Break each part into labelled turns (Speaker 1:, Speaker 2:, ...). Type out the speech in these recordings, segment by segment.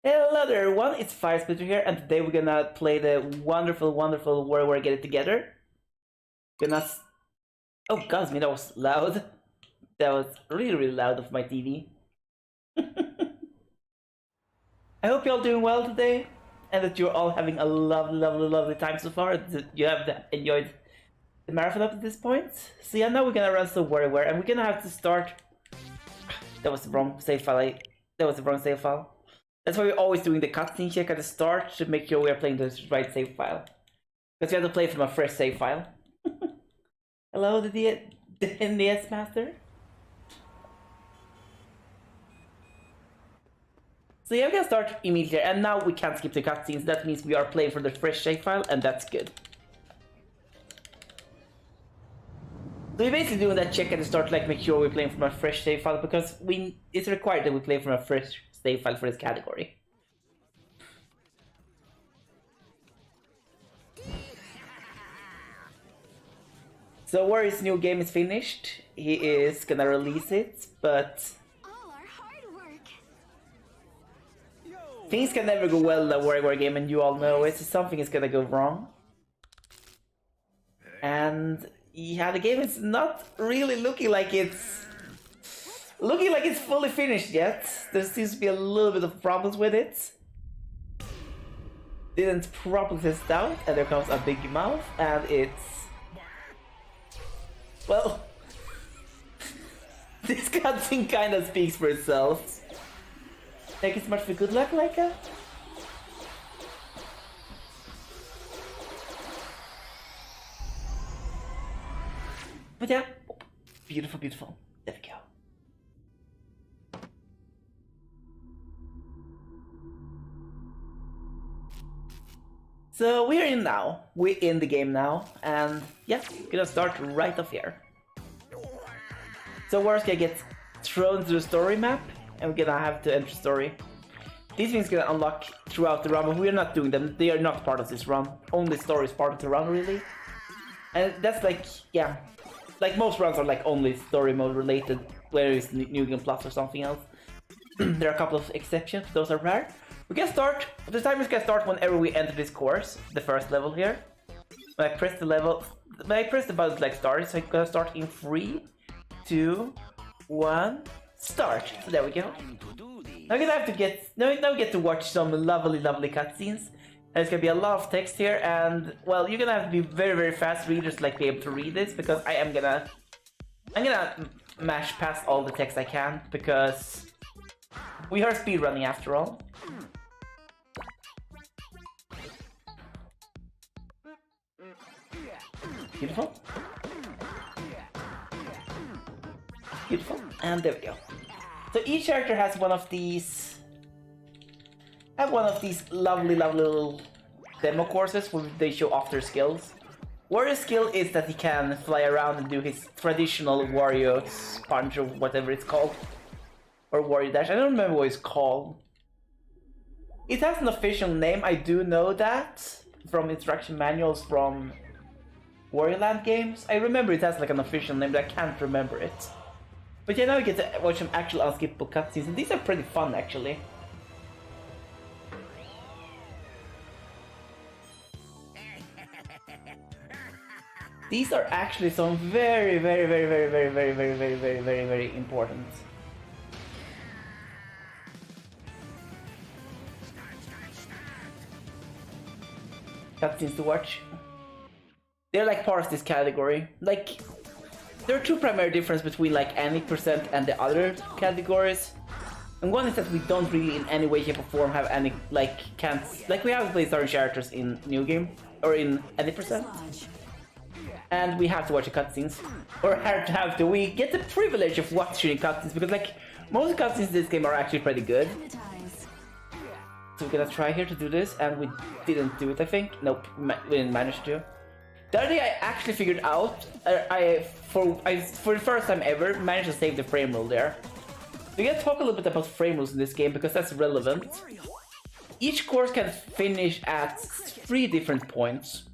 Speaker 1: Hello there everyone, it's Firesplitte here, and today we're gonna play the wonderful Warioware Get It Together. Oh godsme, that was loud. That was really loud of my TV. I hope you're all doing well today, and that you're all having a lovely time so far, that you have enjoyed the marathon up to this point. So yeah, now we're gonna run some Warioware, and we're gonna have to start... That was the wrong save file. That's why we're always doing the cutscene check at the start to make sure we are playing the right save file. Because we have to play from a fresh save file. Hello, the NDS Master. So yeah, we're gonna start immediately, and now we can't skip the cutscenes. That means we are playing for the fresh save file, and that's good. So we're basically doing that check at the start, like make sure we're playing from a fresh save file, because it's required that we play from a fresh save file for this category. So Wario's new game is finished. He is gonna release it, but things can never go well in a Warioware game, and you all know it, so something is gonna go wrong. And yeah, the game is not really looking like it's fully finished yet. There seems to be a little bit of problems with it. Didn't properly test out, and there comes a big mouth, and it's... Well... this cutscene kinda speaks for itself. Thank you so much for good luck, Leica. But yeah, beautiful. There we go. So we're in now. We're in the game now, and yeah, gonna start right off here. So we're gonna get thrown to the story map, and we're gonna have to enter story. These things gonna unlock throughout the run, but we're not doing them. They are not part of this run. Only story is part of the run, really. And that's like, yeah, like most runs are like only story mode related, where it's New Game Plus or something else. There are a couple of exceptions, those are rare. We can start, the timer can start whenever we enter this course, the first level here. When I press the button like start, so I'm gonna start in 3, 2, 1, start. So there we go. Now we get to watch some lovely cutscenes. There's gonna be a lot of text here, and well, you're gonna have to be very fast readers, like be able to read this, because I'm gonna mash past all the text I can, because we are speedrunning after all. Beautiful, and there we go. So each character has one of these lovely little demo courses where they show off their skills. Wario's skill is that he can fly around and do his traditional Wario punch or whatever it's called. Or Wario dash, I don't remember what it's called. It has an official name, I do know that, from instruction manuals from Wario Land games. I remember it has like an official name, but I can't remember it. But yeah, now we get to watch some actual unskippable cutscenes, and these are pretty fun actually. These are actually some very important cutscenes to watch. They're like part of this category. Like, there are two primary differences between like any percent and the other categories. And one is that we don't really in any way, shape or form have any, like, we haven't played starting characters in New Game, or in any percent. And we have to watch the cutscenes. Or we get the privilege of watching cutscenes, because like, most cutscenes in this game are actually pretty good. So we're gonna try here to do this, and we didn't do it, I think. Nope, we didn't manage to. The other day I actually figured out, for the first time ever, managed to save the frame rule there. We're gonna talk a little bit about frame rules in this game, because that's relevant. Each course can finish at 3 different points.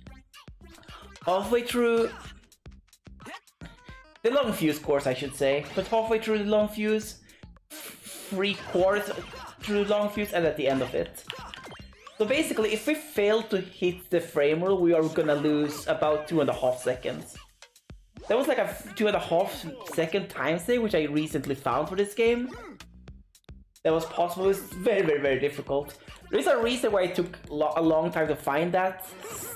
Speaker 1: Halfway through the long fuse course, I should say, but halfway through the long fuse, 3/4 through long fuse and at the end of it. So basically, if we fail to hit the frame rule, we are gonna lose about 2.5 seconds. That was like a 2.5 second time save, which I recently found for this game. That was possible. It's very, very, very difficult. There is a reason why it took a long time to find that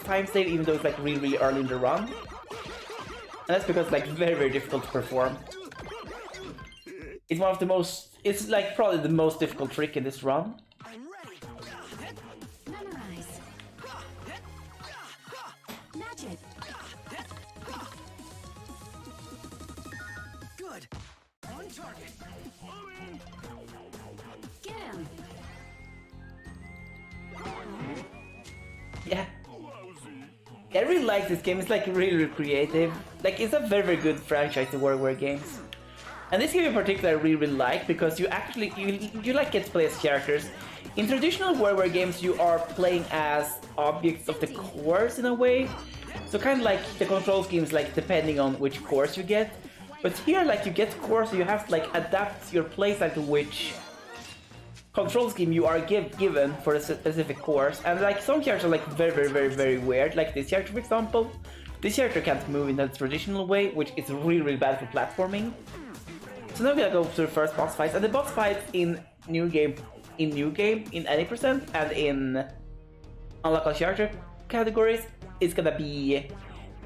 Speaker 1: time save, even though it's like really, really early in the run. And that's because it's like very, very difficult to perform. It's one of the most, it's like probably the most difficult trick in this run.
Speaker 2: Memorize. Magic.
Speaker 3: Good. On target.
Speaker 2: Get him.
Speaker 1: Yeah. I really like this game. It's like really, really creative. Like, it's a very, very good franchise, the Warioware games. And this game in particular I really, really like because you actually, you like get to play as characters. In traditional Warioware games you are playing as objects of the course in a way. So kind of like the control schemes, like depending on which course you get. But here like you get course, so you have to like adapt your playstyle to which control scheme you are given for a specific course. And like some characters are like very, very, very, very weird. Like this character, for example. This character can't move in the traditional way, which is really, really bad for platforming. So now we're gonna go to the first boss fights, and the boss fights in new game, in any percent, and in unlock all character categories, is gonna be,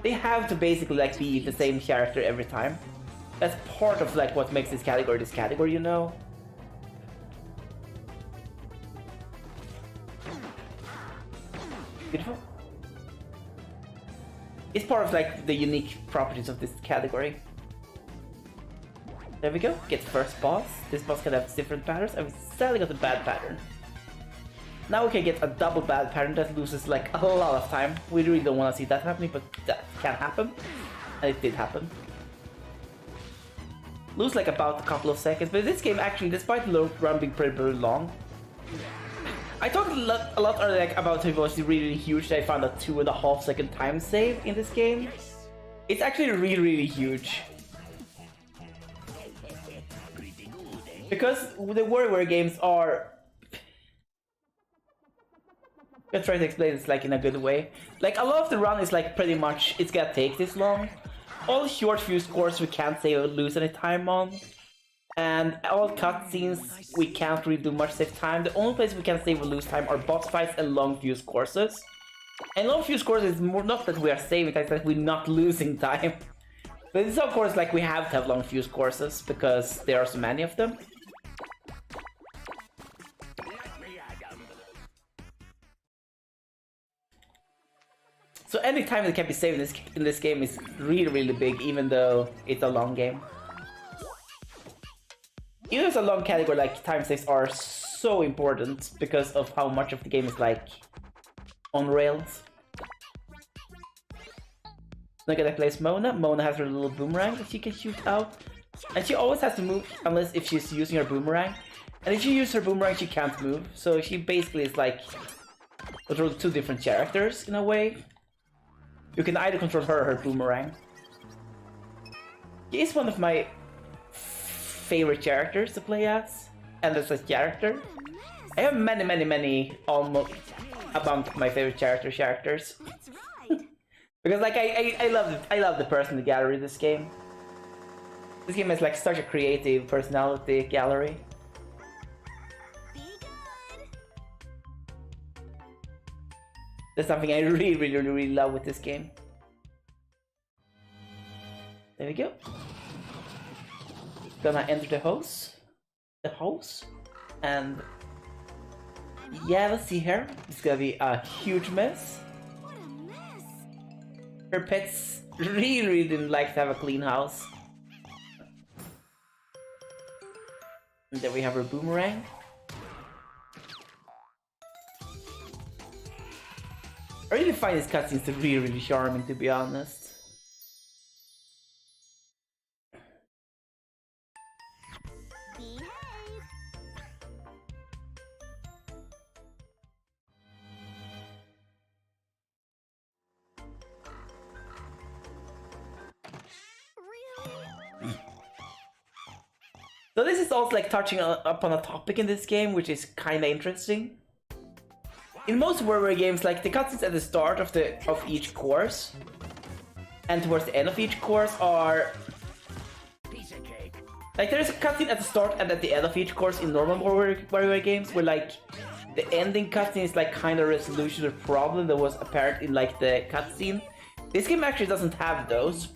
Speaker 1: they have to basically like be the same character every time. That's part of like what makes this category, you know. Beautiful. It's part of like the unique properties of this category. There we go, get first boss. This boss can have different patterns, and we sadly got a bad pattern. Now we can get a double bad pattern that loses like a lot of time. We really don't want to see that happening, but that can happen. And it did happen. Lose like about a couple of seconds, but this game actually, despite the low run being pretty long, I talked a lot earlier like, about how it was really, really huge that I found a 2.5 second time save in this game. It's actually really, really huge. Because the Warioware games are... I'm gonna try to explain this like in a good way. Like a lot of the run is like pretty much, it's gonna take this long. All short fuse courses we can't save or lose any time on. And all cutscenes we can't really do much save time. The only place we can save or lose time are boss fights and long fuse courses. And long fuse courses is more not that we are saving time, it's that we're not losing time. But it's of course like we have to have long fuse courses because there are so many of them. So any time that can be saved in this game is really, really big, even though it's a long game. Even though it's a long category, like time saves are so important because of how much of the game is like on rails. Look at that place Mona. Mona has her little boomerang that she can shoot out. And she always has to move unless if she's using her boomerang. And if she uses her boomerang, she can't move. So she basically is like control two different characters in a way. You can either control her or her boomerang. She is one of my favorite characters to play as. And as a character. I have many, almost among my favorite characters. Because like I love the person in the gallery in this game. This game has like such a creative personality gallery. That's something I really love with this game. There we go. Gonna enter the house. And yeah, let's see here. It's gonna be a huge mess. Her pets really didn't like to have a clean house. And then we have her boomerang. I really find these cutscenes to be really charming, to be honest. So this is also like touching upon a topic in this game, which is kind of interesting. In most Warioware games, like the cutscenes at the start of each course and towards the end of each course are
Speaker 3: Piece of cake.
Speaker 1: like there's a cutscene at the start and at the end of each course in normal Warioware games, where like the ending cutscene is like kind of resolution of problem that was apparent in like the cutscene. This game actually doesn't have those.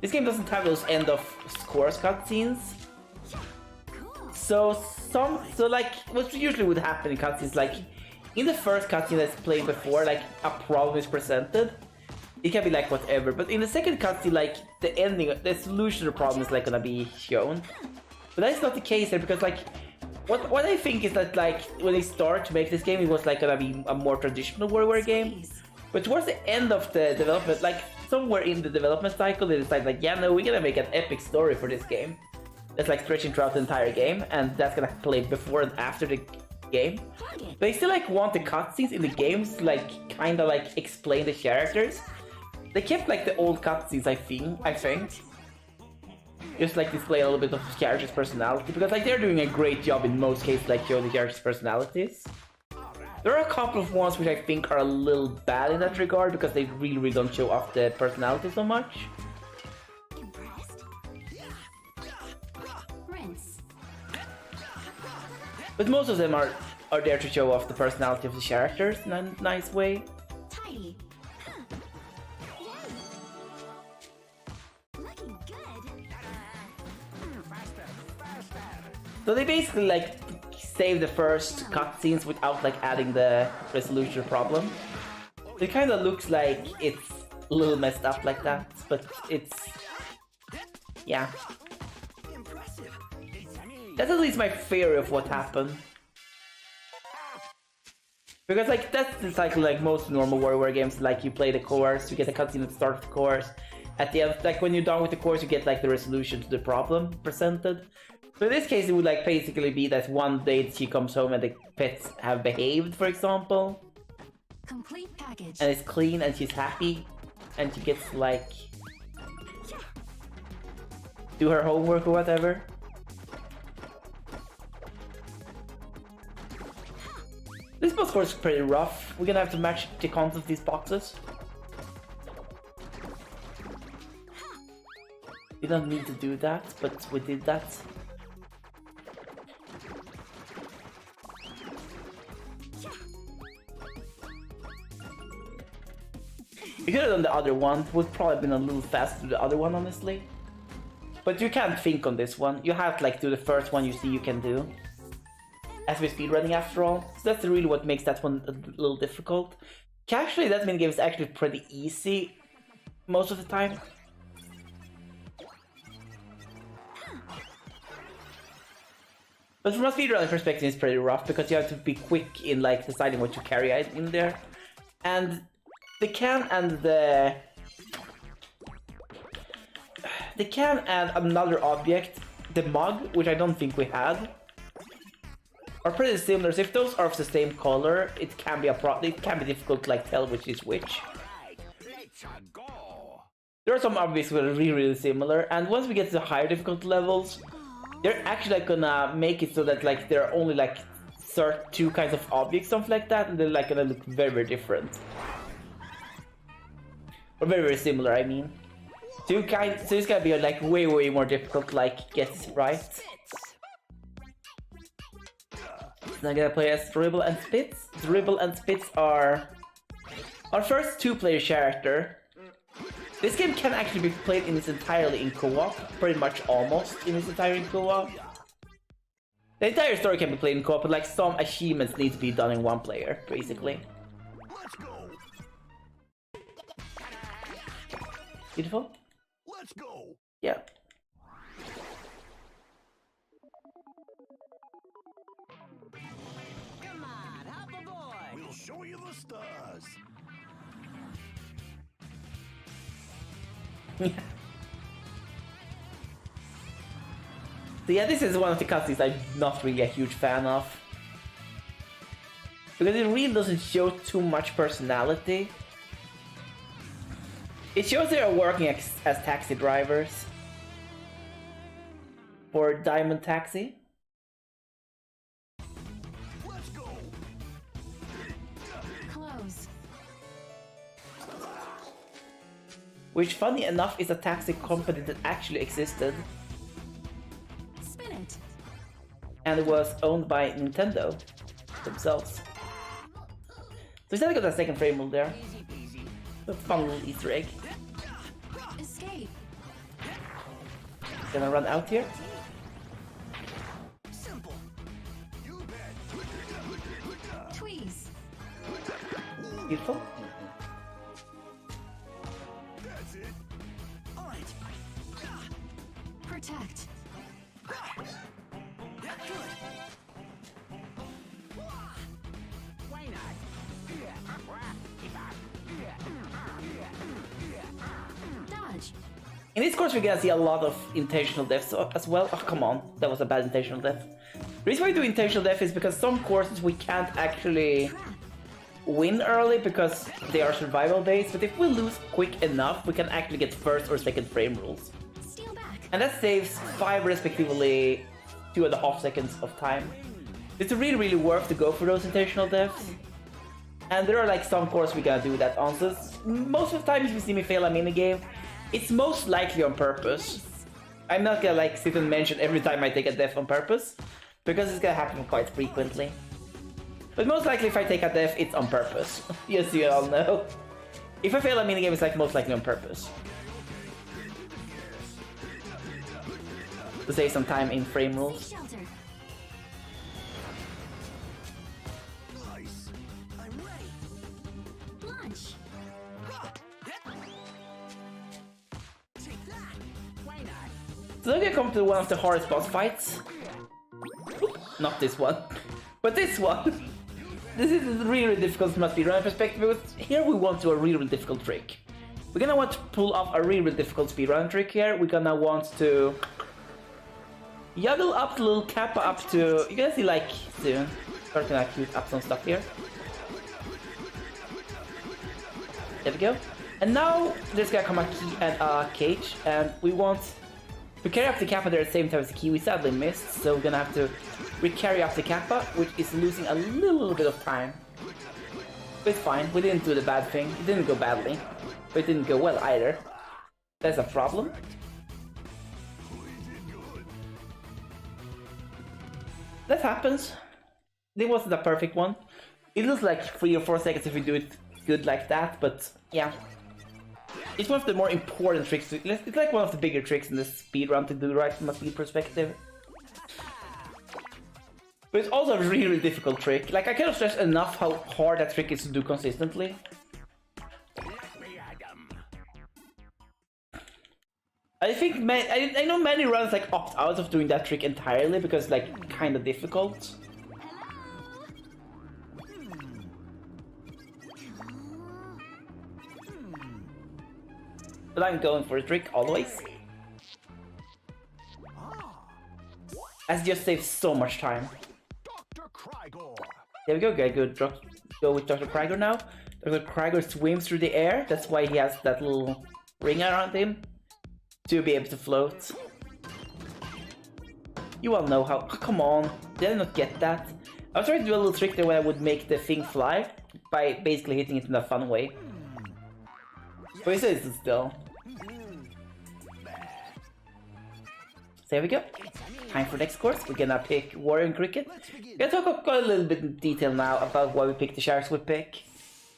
Speaker 1: This game doesn't have those end of course cutscenes. So like what usually would happen in cutscenes, like in the first cutscene that's played before, like a problem is presented. It can be like whatever, but in the second cutscene, like the ending, the solution to the problem is like gonna be shown. But that's not the case here, because like what I think is that like when they start to make this game, it was like gonna be a more traditional Warioware game. But towards the end of the development, like somewhere in the development cycle, they decide like, yeah, no, we're gonna make an epic story for this game. That's like stretching throughout the entire game, and that's gonna play before and after the game. They still like want the cutscenes in the games to like kind of like explain the characters. They kept like the old cutscenes, I think. Just like display a little bit of the character's personality, because like they're doing a great job in most cases, like showing the character's personalities. There are a couple of ones which I think are a little bad in that regard, because they really don't show off the personality so much.
Speaker 2: Impressed? Rinse.
Speaker 1: But most of them are there to show off the personality of the characters in a nice way.
Speaker 2: Tidy. Looking good.
Speaker 1: So they basically like save the first cutscenes without like adding the resolution problem. It kind of looks like it's a little messed up like that, but it's, yeah. That's at least my theory of what happened. Because like that's the cycle like most normal Warioware games, like you play the course, you get a cutscene at the start of the course. At the end, like when you're done with the course, you get like the resolution to the problem presented. So in this case, it would like basically be that one day she comes home and the pets have behaved, for example.
Speaker 2: Complete package.
Speaker 1: And it's clean and she's happy. And she gets like do her homework or whatever. This boss course is pretty rough. We're gonna have to match the contents of these boxes. We don't need to do that, but we did that. We could have done the other one. Would probably been a little faster to the other one, honestly. But you can't think on this one. You have to like do the first one you see you can do. As we're speedrunning after all. So that's really what makes that one a little difficult. Casually, that minigame is actually pretty easy most of the time. But from a speedrunning perspective, it's pretty rough because you have to be quick in like deciding what you carry in there. And the can and another object, the mug, which I don't think we had, are pretty similar. So if those are of the same color, it can be difficult to like tell which is which. There are some objects that are really similar, and once we get to the higher difficulty levels, they're actually like gonna make it so that like there are only like two kinds of objects, something like that, and they're like gonna look very different. Or very similar, I mean. So it's gonna be like way more difficult to like get right. Now I'm gonna play as Dribble and Spitz. Dribble and Spitz are our first two-player character. This game can actually be played in its entirely in co-op, pretty much almost in its entirety in co-op. The entire story can be played in co-op, but like some achievements need to be done in one player, basically.
Speaker 3: Let's go.
Speaker 1: Beautiful?
Speaker 3: Let's go.
Speaker 1: Yeah.
Speaker 3: Come on, hop aboard. We'll show you the stars.
Speaker 1: So yeah, this is one of the cutscenes I'm not really a huge fan of. Because it really doesn't show too much personality. It shows they are working as taxi drivers. for Diamond Taxi.
Speaker 3: Let's go.
Speaker 2: Close.
Speaker 1: Which, funny enough, is a taxi company that actually existed.
Speaker 2: Spin it.
Speaker 1: And it was owned by Nintendo themselves. So instead I got a second frame rule there. A fun little Easter egg.
Speaker 2: Escape.
Speaker 1: Gonna run out here.
Speaker 3: Simple. You bet.
Speaker 2: Tweeze.
Speaker 1: Beautiful.
Speaker 3: That's it. All right.
Speaker 2: Protect.
Speaker 3: Why not?
Speaker 2: Dodge.
Speaker 1: In this course, we're gonna see a lot of intentional deaths as well. Oh, come on. That was a bad intentional death. The reason why we do intentional death is because some courses we can't actually
Speaker 2: Trap.
Speaker 1: win early because they are survival based, but if we lose quick enough, we can actually get first or second frame rules.
Speaker 2: Steal back.
Speaker 1: And that saves 5 respectively 2.5 seconds of time. It's really, really worth to go for those intentional deaths. And there are like some courses we gotta do that on. So most of the time if you see me fail a minigame, it's most likely on purpose. I'm not gonna like sit and mention every time I take a death on purpose, because it's gonna happen quite frequently. But most likely if I take a death, it's on purpose. Yes, you all know. If I fail a minigame, it's like most likely on purpose. To save some time in frame rules.
Speaker 2: Shelter.
Speaker 3: Nice. I'm ready.
Speaker 2: Launch.
Speaker 3: Take that. Why not?
Speaker 1: So now we come to one of the hardest boss fights. Not this one, but this one. This is really difficult from a speedrunner perspective, because here we want to do a really difficult trick. We're gonna want to pull off a really difficult speedrun trick here. We're gonna want to juggle up the little kappa up to... You're gonna see like soon. Start to queue up some stuff here. There we go. And now there's gonna come a key and a cage, and we want to carry up the kappa there at the same time as the key. We sadly missed, so we're gonna have to recarry up the kappa, which is losing a little bit of time. But it's fine, we didn't do the bad thing. It didn't go badly, but it didn't go well either. That's a problem. That happens. It wasn't a perfect one. It looks like 3 or 4 seconds if we do it good like that, but yeah. It's one of the more important tricks. It's like one of the bigger tricks in this speedrun to do right from a speed perspective. But it's also a really difficult trick. Like, I cannot stress enough how hard that trick is to do consistently. I think I know many runs like opt out of doing that trick entirely because like kind of difficult. But I'm going for the trick always. As it just saves so much time.
Speaker 3: Dr. Krygor.
Speaker 1: There we go, okay, good. Go with Dr. Krygor now. Dr. Krygor swims through the air. That's why he has that little ring around him. To be able to float. You all know how... Oh, come on. Did I not get that? I was trying to do a little trick there where I would make the thing fly by basically hitting it in a fun way. But he says it still. So there we go. Time for next course. We're gonna pick Warrior and Cricket. We're gonna talk a little bit in detail now about why we pick the sharks we pick.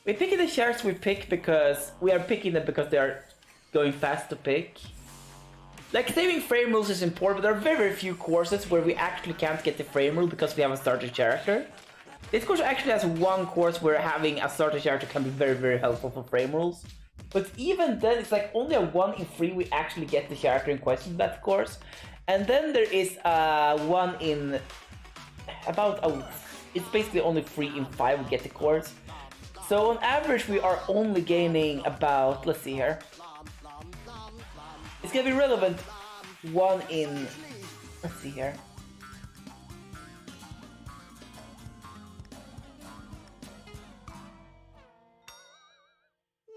Speaker 1: We're picking the sharks we pick because we are picking them because they are going fast to pick. Like, saving frame rules is important, but there are very few courses where we actually can't get the frame rule because we have a starter character. This course actually has one course where having a starter character can be very helpful for frame rules. But even then, it's like only a 1 in 3 we actually get the character in question in that course. And then there is 1 in about it's basically only 3 in 5 we get the course. So on average we are only gaining about, let's see here. It's gonna be relevant 1 in, let's see here.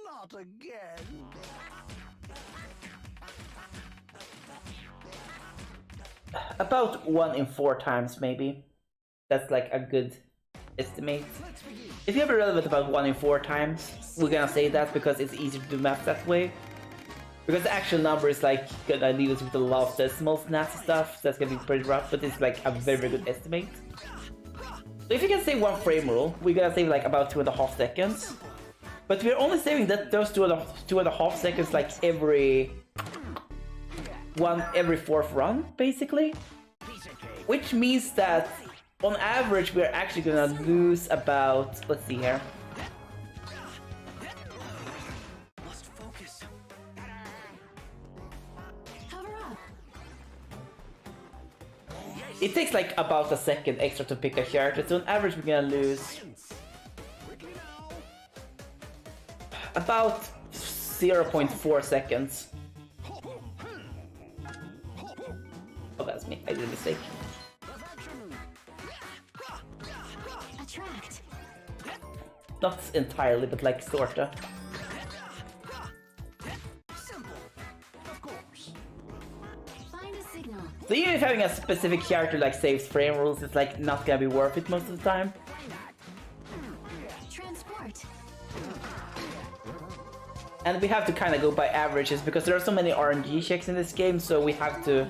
Speaker 3: Not again.
Speaker 1: about 1 in 4 times maybe. That's like a good estimate. If you have a relevant about 1 in 4 times, we're gonna say that because it's easier to do math that way. Because the actual number is like gonna leave us with a lot of decimals and nasty stuff. That's gonna be pretty rough, but it's like a very, very good estimate. So if you can save 1 frame rule, we're gonna save like about 2.5 seconds. But we're only saving that those 2.5 seconds like every 4th run, basically. Which means that on average we're actually gonna lose about, let's see here. It takes like about a second extra to pick a character, so on average we're gonna lose about 0.4 seconds. Oh, that's me. I did a mistake.
Speaker 2: Attract.
Speaker 1: Not entirely, but like sorta.
Speaker 2: Find a signal.
Speaker 1: So even if having a specific character like saves frame rules, it's like not gonna be worth it most of the time.
Speaker 2: Transport.
Speaker 1: And we have to kind of go by averages because there are so many RNG checks in this game, so we have to.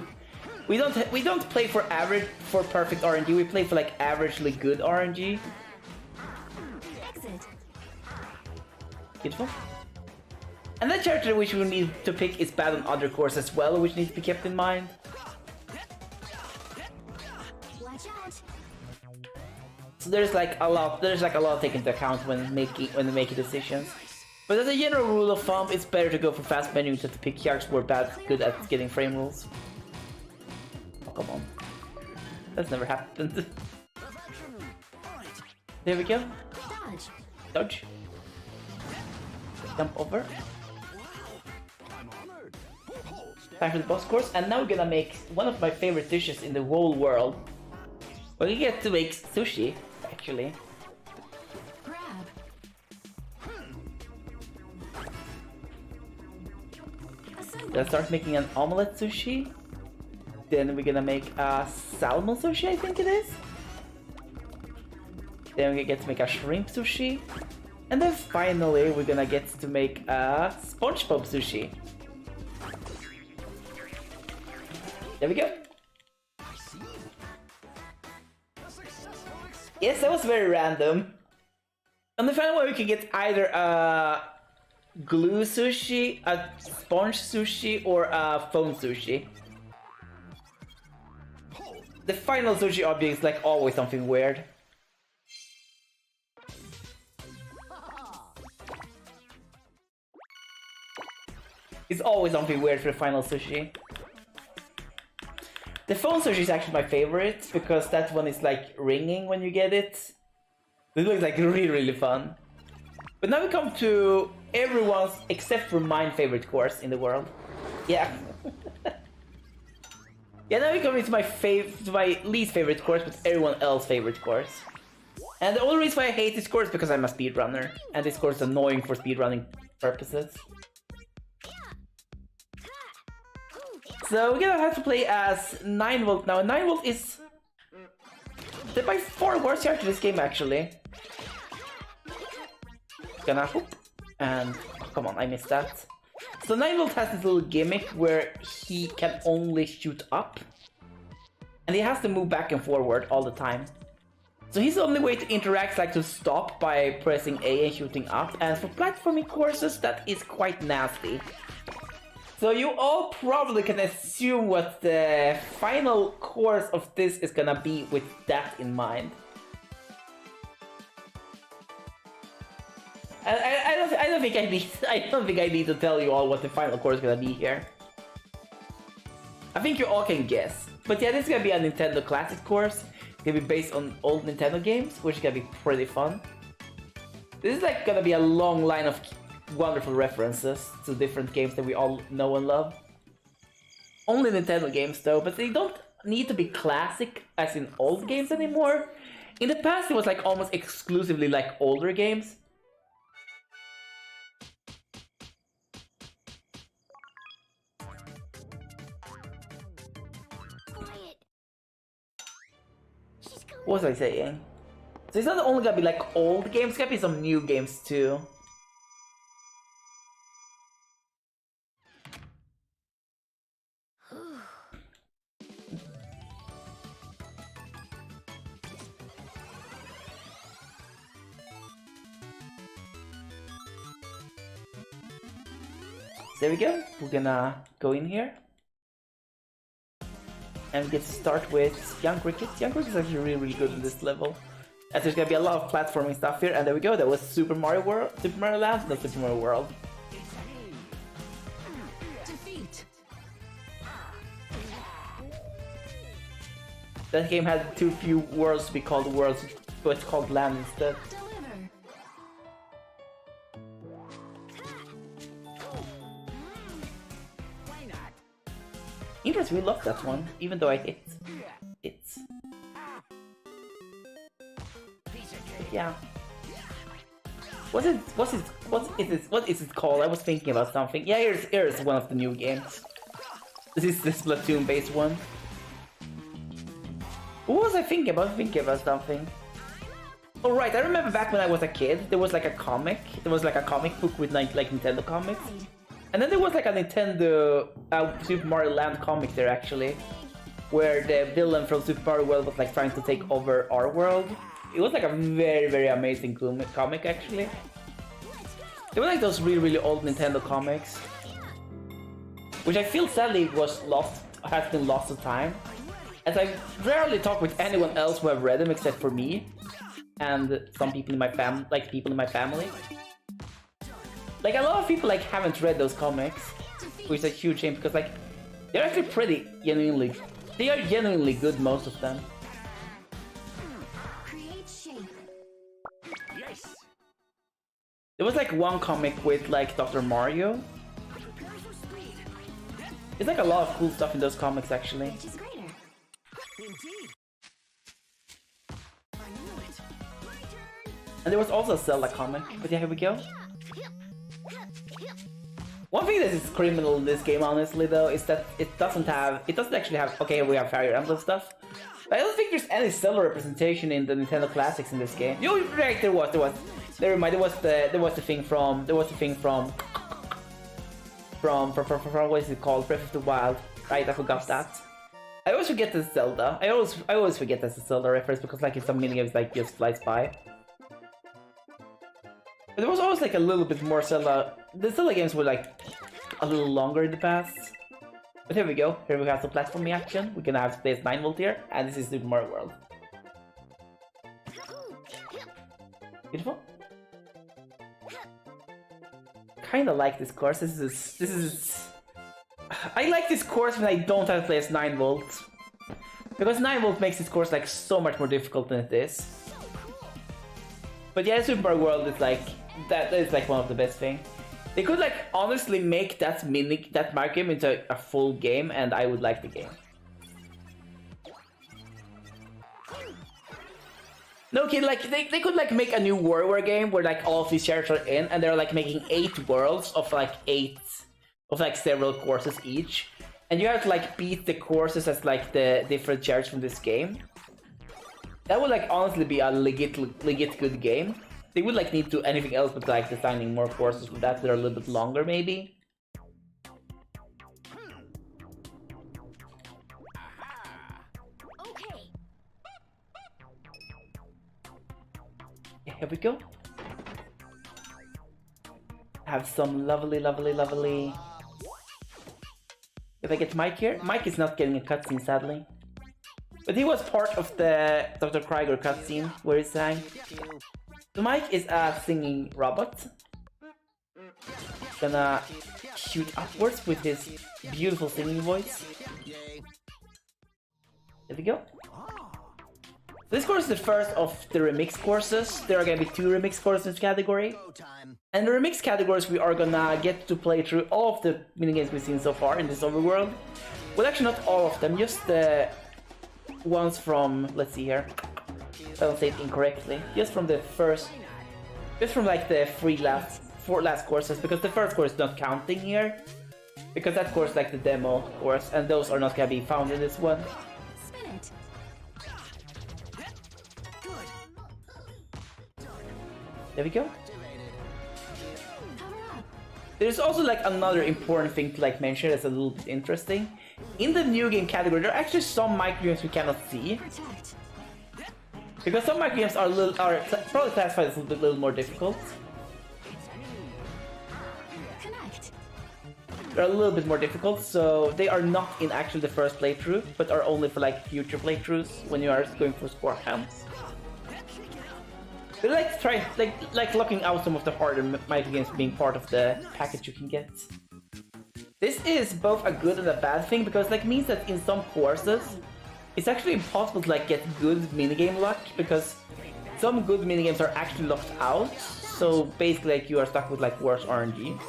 Speaker 1: We don't play for perfect RNG. We play for like averagely good RNG.
Speaker 2: Exit.
Speaker 1: Beautiful. And that character which we need to pick is bad on other cores as well, which needs to be kept in mind.
Speaker 2: Watch out.
Speaker 1: So there's like a lot taken into account when making decisions. But as a general rule of thumb, it's better to go for fast menu than to pick characters who are good at getting frame rules. Oh, come on. That's never happened. There we go.
Speaker 2: Dodge.
Speaker 1: Dodge. Jump over. Time for the boss course, and now we're gonna make one of my favorite dishes in the whole world. We get to make sushi, actually.
Speaker 2: Grab. Assemble.
Speaker 1: Let's start making an omelette sushi. Then we're gonna make a salmon sushi, I think it is. Then we get to make a shrimp sushi. And then finally we're gonna get to make a SpongeBob sushi. There we go. Yes, that was very random. On the final one we can get either a glue sushi, a sponge sushi, or a foam sushi. The final sushi object is like always something weird. It's always something weird for the final sushi. The phone sushi is actually my favorite because that one is like ringing when you get it. It looks like really, really fun. But now we come to everyone's, except for mine, favorite course in the world. Yeah. Yeah, now we come into my least favorite course, but everyone else's favorite course. And the only reason why I hate this course is because I'm a speedrunner, and this course is annoying for speedrunning purposes. So we're gonna have to play as 9V now. 9V is the by far worst character in this game, actually. Gonna hoop, and come on, I missed that. So 9V has this little gimmick where he can only shoot up, and he has to move back and forward all the time. So his only way to interact is like to stop by pressing A and shooting up, and for platforming courses that is quite nasty. So you all probably can assume what the final course of this is gonna be with that in mind. I don't think I need to tell you all what the final course is gonna be here. I think you all can guess. But yeah, this is gonna be a Nintendo Classic course. It's gonna be based on old Nintendo games, which is gonna be pretty fun. This is like gonna be a long line of wonderful references to different games that we all know and love. Only Nintendo games though, but they don't need to be classic as in old games anymore. In the past it was like almost exclusively like older games. What was I saying? So it's not only gonna be like old games, it's gonna be some new games too. There we go. We're gonna go in here. And we get to start with Young Cricket. Young Cricket is actually really good in this level. And there's gonna be a lot of platforming stuff here. And there we go. That was Super Mario World, Super Mario Land, not Super Mario World.
Speaker 2: Defeat.
Speaker 1: That game had too few worlds to be called worlds, so it's called Land instead.
Speaker 2: Deliver.
Speaker 1: Interesting, we love that one, even though I hit it. Yeah. What is it called? I was thinking about something. Yeah, here's one of the new games. This is the Splatoon-based one. What was I thinking about? Thinking about something. Oh right, I remember back when I was a kid, there was like a comic. There was like a comic book with like Nintendo comics. And then there was like a Nintendo Super Mario Land comic there actually, where the villain from Super Mario World was like trying to take over our world. It was like a very amazing comic actually. They were like those really old Nintendo comics, which I feel sadly has been lost to time, as I rarely talk with anyone else who have read them except for me and some people in my family. Like a lot of people like haven't read those comics, which is a huge shame because like they're actually they are genuinely good, most of them.
Speaker 2: Create shape.
Speaker 3: Yes.
Speaker 1: There was like one comic with like Dr. Mario. There's like a lot of cool stuff in those comics actually.
Speaker 2: Which is greater.
Speaker 3: Indeed. I knew it. My turn.
Speaker 1: And there was also a Zelda comic, but yeah, here we go. One thing that is criminal in this game, honestly, though, is that it doesn't actually have. Okay, we have Fire Emblem stuff, but I don't think there's any Zelda representation in the Nintendo Classics in this game. You're right, there was. Never mind, there was the thing from what is it called? Breath of the Wild. Right, I forgot that. I always forget this Zelda. I always forget that's a Zelda reference because like in some minigames like just flies by. But there was always like a little bit more Zelda. The Zelda games were like a little longer in the past. But here we go. Here we have some platforming action. We're gonna have to place 9 volt here, and this is Super Mario World. Beautiful. Kinda like this course. This is. I like this course when I don't have to place 9 volts. Because 9 volt makes this course like so much more difficult than it is. But yeah, Super Mario World is like that is like one of the best things. They could like honestly make that Mario game into a full game, and I would like the game. No kid, like they could like make a new Warioware game where like all of these characters are in, and they're like making 8 worlds of like several courses each, and you have to like beat the courses as like the different characters from this game. That would like honestly be a legit good game. They would like need to do anything else but like designing more courses for that are a little bit longer maybe.
Speaker 2: Okay.
Speaker 1: Here we go. Have some lovely. If I get Mike here, Mike is not getting a cutscene sadly. But he was part of the Dr. Krieger cutscene where he sang. So Mike is a singing robot. Gonna shoot upwards with his beautiful singing voice. There we go. This course is the first of the remix courses. There are gonna be 2 remix courses in this category. And the remix categories we are gonna get to play through all of the minigames we've seen so far in this overworld. Well, actually not all of them, just the ones from, let's see here, I don't say it incorrectly, just from the first, just from like the 4 last courses, because the first course is not counting here, because that course is like the demo course, and those are not gonna be found in this one.
Speaker 2: Spin it.
Speaker 1: There we go.
Speaker 2: Cover up.
Speaker 1: There's also like another important thing to like mention that's a little bit interesting. In the new game category, there are actually some microgames we cannot see.
Speaker 2: Protect.
Speaker 1: Because some microgames are probably classified as a little more difficult.
Speaker 2: Connect.
Speaker 1: They're a little bit more difficult, so they are not in actually the first playthrough, but are only for like future playthroughs when you are going for score counts. They like locking out some of the harder microgames being part of the package you can get. This is both a good and a bad thing because like means that in some courses it's actually impossible to like get good minigame luck because some good minigames are actually locked out. So basically like you are stuck with like worse RNG.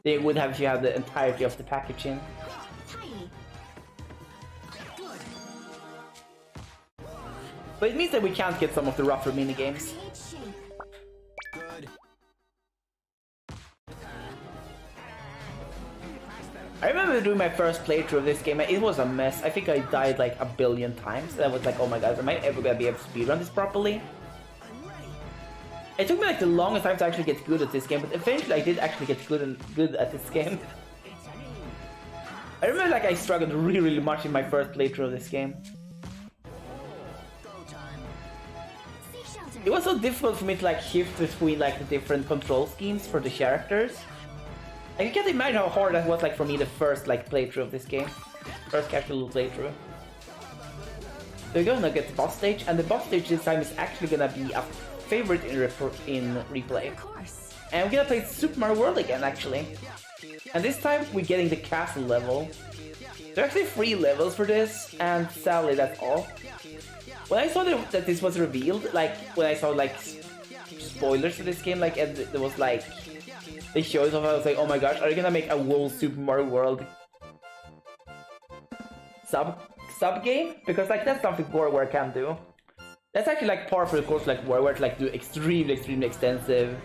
Speaker 1: They would have if you had the entirety of the package in.
Speaker 2: Tiny.
Speaker 1: But it means that we can't get some of the rougher minigames.
Speaker 2: Create shape.
Speaker 3: Good.
Speaker 1: I remember doing my first playthrough of this game, and it was a mess. I think I died like a billion times. And I was like, oh my god, am I ever gonna be able to speedrun this properly? It took me like the longest time to actually get good at this game, but eventually I did actually get good at this game. I remember like I struggled really much in my first playthrough of this game.
Speaker 2: Seek shelter.
Speaker 1: It was so difficult for me to like shift between like the different control schemes for the characters. Like, you can't imagine how hard that was like for me the first like playthrough of this game. First casual playthrough. So we're gonna get the boss stage, and the boss stage this time is actually gonna be a favorite in replay.
Speaker 2: Of course.
Speaker 1: And we're gonna play Super Mario World again actually. And this time we're getting the castle level. There are actually 3 levels for this, and sadly that's all. When I saw that this was revealed, like when I saw like spoilers for this game, like and there was like they showed off, I was like, oh my gosh, are you gonna make a whole Super Mario World sub game? Because like that's something Warioware can do. That's actually like par for the course, like Warioware to like do extremely extensive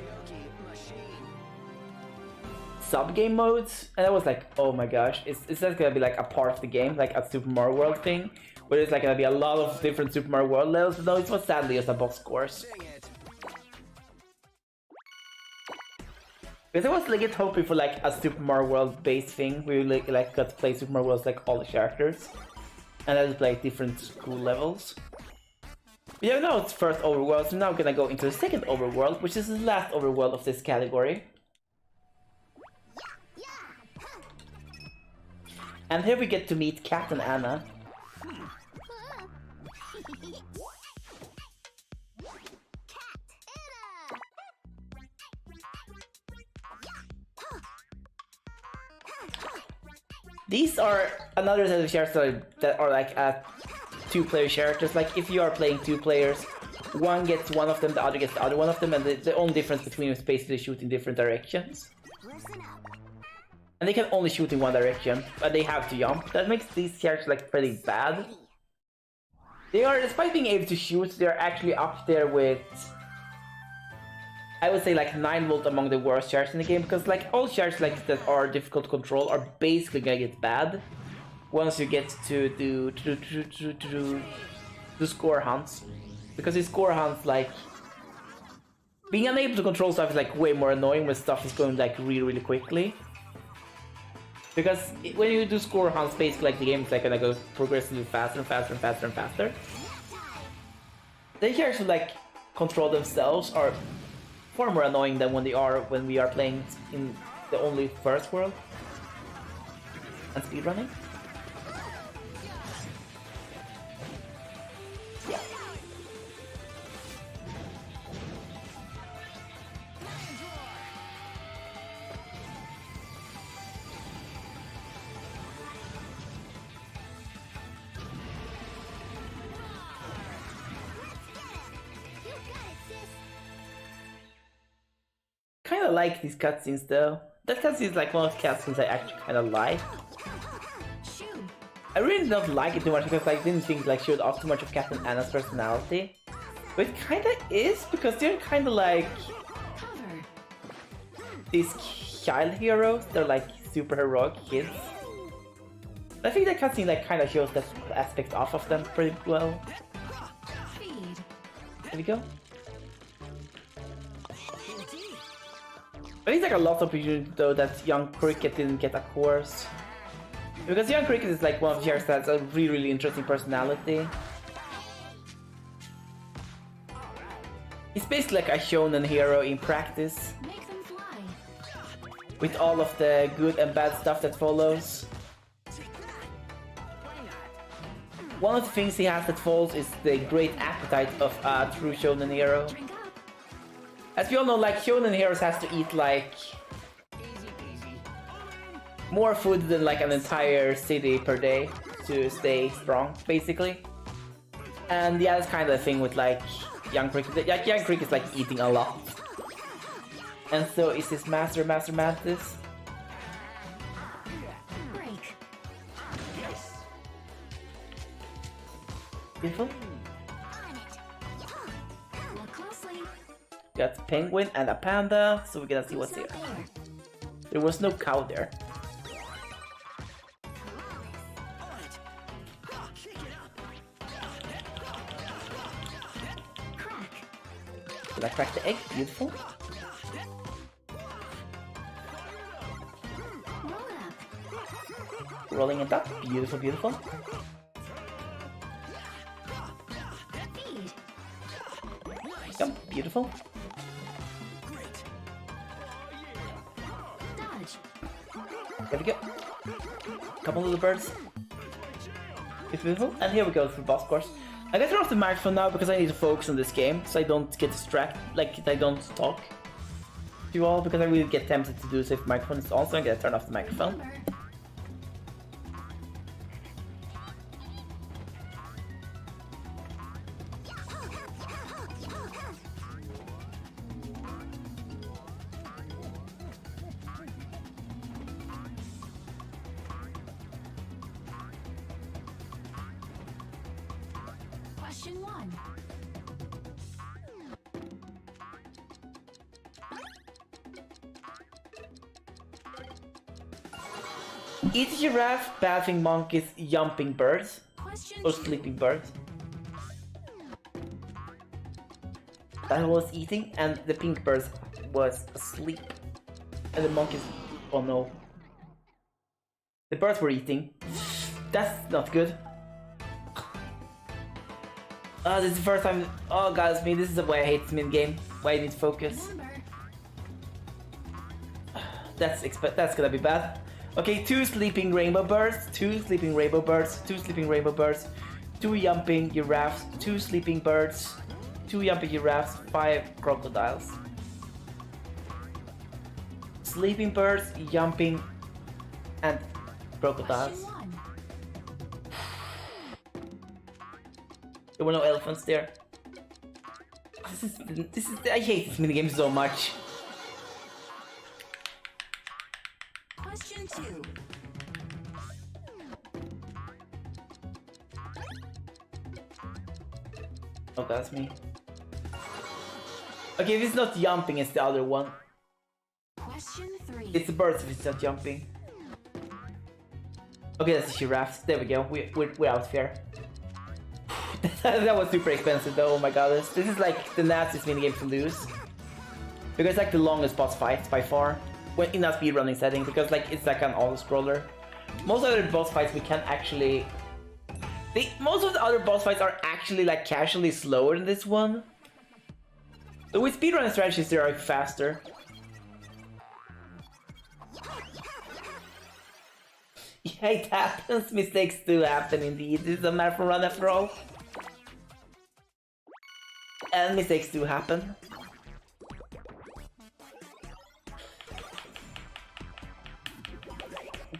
Speaker 1: sub game modes, and I was like, oh my gosh, it's just gonna be like a part of the game, like a Super Mario World thing, where it's like gonna be a lot of different Super Mario World levels. But no, it was sadly just a boss course. Because I was legit hoping for like a Super Mario World based thing, where you like got to play Super Mario World like all the characters, and then play different cool levels. But yeah, now it's first overworld, so now we're gonna go into the second overworld, which is the last overworld of this category. And here we get to meet Kat and Anna. These are another set of characters that are like 2-player characters. Like if you are playing 2 players, one gets one of them, the other gets the other one of them, and the only difference between them is basically shoot in different directions.
Speaker 2: Listen up.
Speaker 1: And they can only shoot in one direction, but they have to jump. That makes these characters like pretty bad. They are, despite being able to shoot, they are actually up there with, I would say like 9 volt among the worst characters in the game, because like all characters like that are difficult to control are basically gonna get bad once you get to do score hunts. Because in score hunts, like being unable to control stuff is like way more annoying when stuff is going like really quickly. Because when you do score hunts, basically like the game is like gonna go progressively faster and faster and faster and faster. The characters who like control themselves are far more annoying than when we are playing in the only first world and speedrunning. Yeah. Kinda like these cutscenes though. That cutscene is like one of the cutscenes I actually kinda like. I really don't like it too much because I didn't think like showed off too much of Kat and Anna's personality. But it kinda is, because they're kinda like these child heroes. They're like super heroic kids. I think that cutscene like kinda shows that aspect off of them pretty well.
Speaker 2: Feed.
Speaker 1: There we go. I think like a lot of people though that Young Cricket didn't get a course. Because Young Cricket is like one of the characters that has a really interesting personality. He's basically like a shonen hero in practice.
Speaker 2: Make them fly.
Speaker 1: With all of the good and bad stuff that follows. One of the things he has that follows is the great appetite of a true shonen hero.
Speaker 2: Drink up.
Speaker 1: As we all know, like shonen heroes has to eat like more food than like an entire city per day to stay strong, basically. And yeah, that's kind of the thing with like Young Cricket. Like Young Cricket is like eating a lot. And so is his Master Mantis.
Speaker 2: Break.
Speaker 1: Beautiful.
Speaker 2: On it. Look closely.
Speaker 1: Got a penguin and a panda, so we're gonna see what's here. There was no cow there.
Speaker 2: Crack.
Speaker 1: Did I crack the egg? Beautiful.
Speaker 2: Roll it up.
Speaker 1: Rolling it up. Beautiful, beautiful.
Speaker 2: Feed.
Speaker 1: Yep, beautiful.
Speaker 2: Dodge.
Speaker 1: There we go. Couple little birds. It's beautiful. And here we go for the boss course. I gotta turn off the microphone now because I need to focus on this game so I don't get distracted, like I don't talk to you all, because I really get tempted to do so if the microphone is on, so I'm gonna turn off the microphone.
Speaker 2: Number. Question 1.
Speaker 1: Eat giraffe, bathing monkeys, jumping birds,
Speaker 2: Question
Speaker 1: or
Speaker 2: 2.
Speaker 1: sleeping birds. That was eating, and the pink bird was asleep. And the monkeys, oh no. The birds were eating. That's not good. Oh, this is the first time. Oh, guys, me. This is why I hate this mini game. Why I need to focus.
Speaker 2: Number.
Speaker 1: That's gonna be bad. Okay, 2 sleeping rainbow birds, 2 sleeping rainbow birds, 2 sleeping rainbow birds, 2 jumping giraffes, 2 sleeping birds, 2 jumping giraffes, 5 crocodiles. Sleeping birds, jumping, and crocodiles.
Speaker 2: Question 1.
Speaker 1: There were no elephants there. This is. I hate this minigame so much.
Speaker 2: Question 2.
Speaker 1: Oh, that's me. Okay, if it's not jumping, it's the other one.
Speaker 2: Question 3.
Speaker 1: It's the birds if it's not jumping. Okay, that's the giraffes. There we go. We're out here. That was super expensive though. Oh my god, this is like the nastiest minigame to lose. Because it's like the longest boss fight by far. When in a speedrunning setting, because like it's like an auto-scroller. Most other boss fights we can actually... most of the other boss fights are actually like casually slower than this one. But with speedrunning strategies they are like faster. Yeah, it happens. Mistakes do happen indeed. This is a marathon run after all. And mistakes do happen.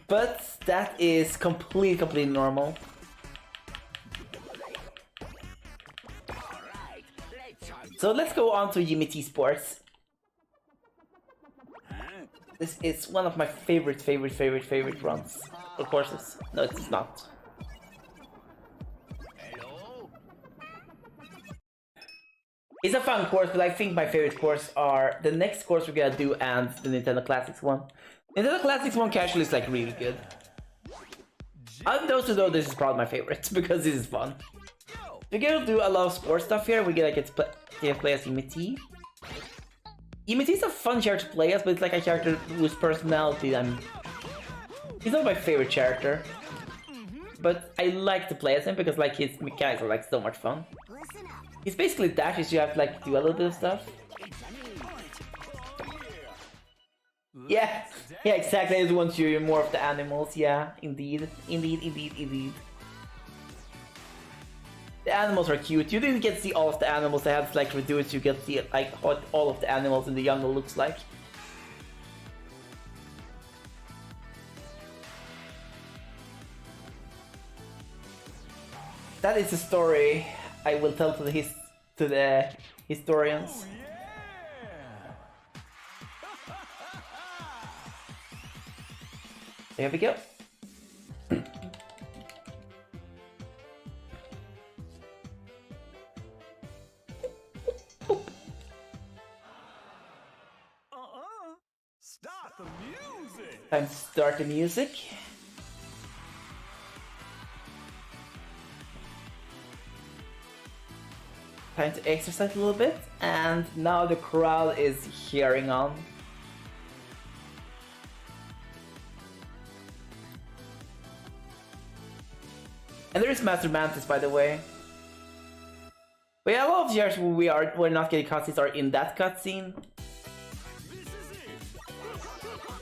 Speaker 1: But that is completely normal. So let's go on to Jimmy T Sports. This is one of my favorite runs or courses. No, it's not. It's a fun course, but I think my favorite course are the next course we're gonna do and the Nintendo Classics one. Nintendo Classics one casually is like really good. Out of those two though, this is probably my favorite because this is fun. We're gonna do a lot of sports stuff here. We're gonna get to play as Jimmy T. He's a fun character to play as, but it's like a character whose personality he's not my favorite character. But I like to play as him because like his mechanics are like so much fun. He's basically Dash, so you have to like do a little bit of stuff. Yeah, exactly. I just want to show you more of the animals. Yeah, indeed. The animals are cute. You didn't get to see all of the animals. I had to like redo it so you get to see like what all of the animals in the jungle looks like. That is a story I will tell to the historians. There we go.
Speaker 3: Start the music.
Speaker 1: Time to start the music. Time to exercise a little bit, and now the crowd is hearing on. And there is Master Mantis, by the way. But yeah, a lot of the years we're not getting cutscenes are in that cutscene.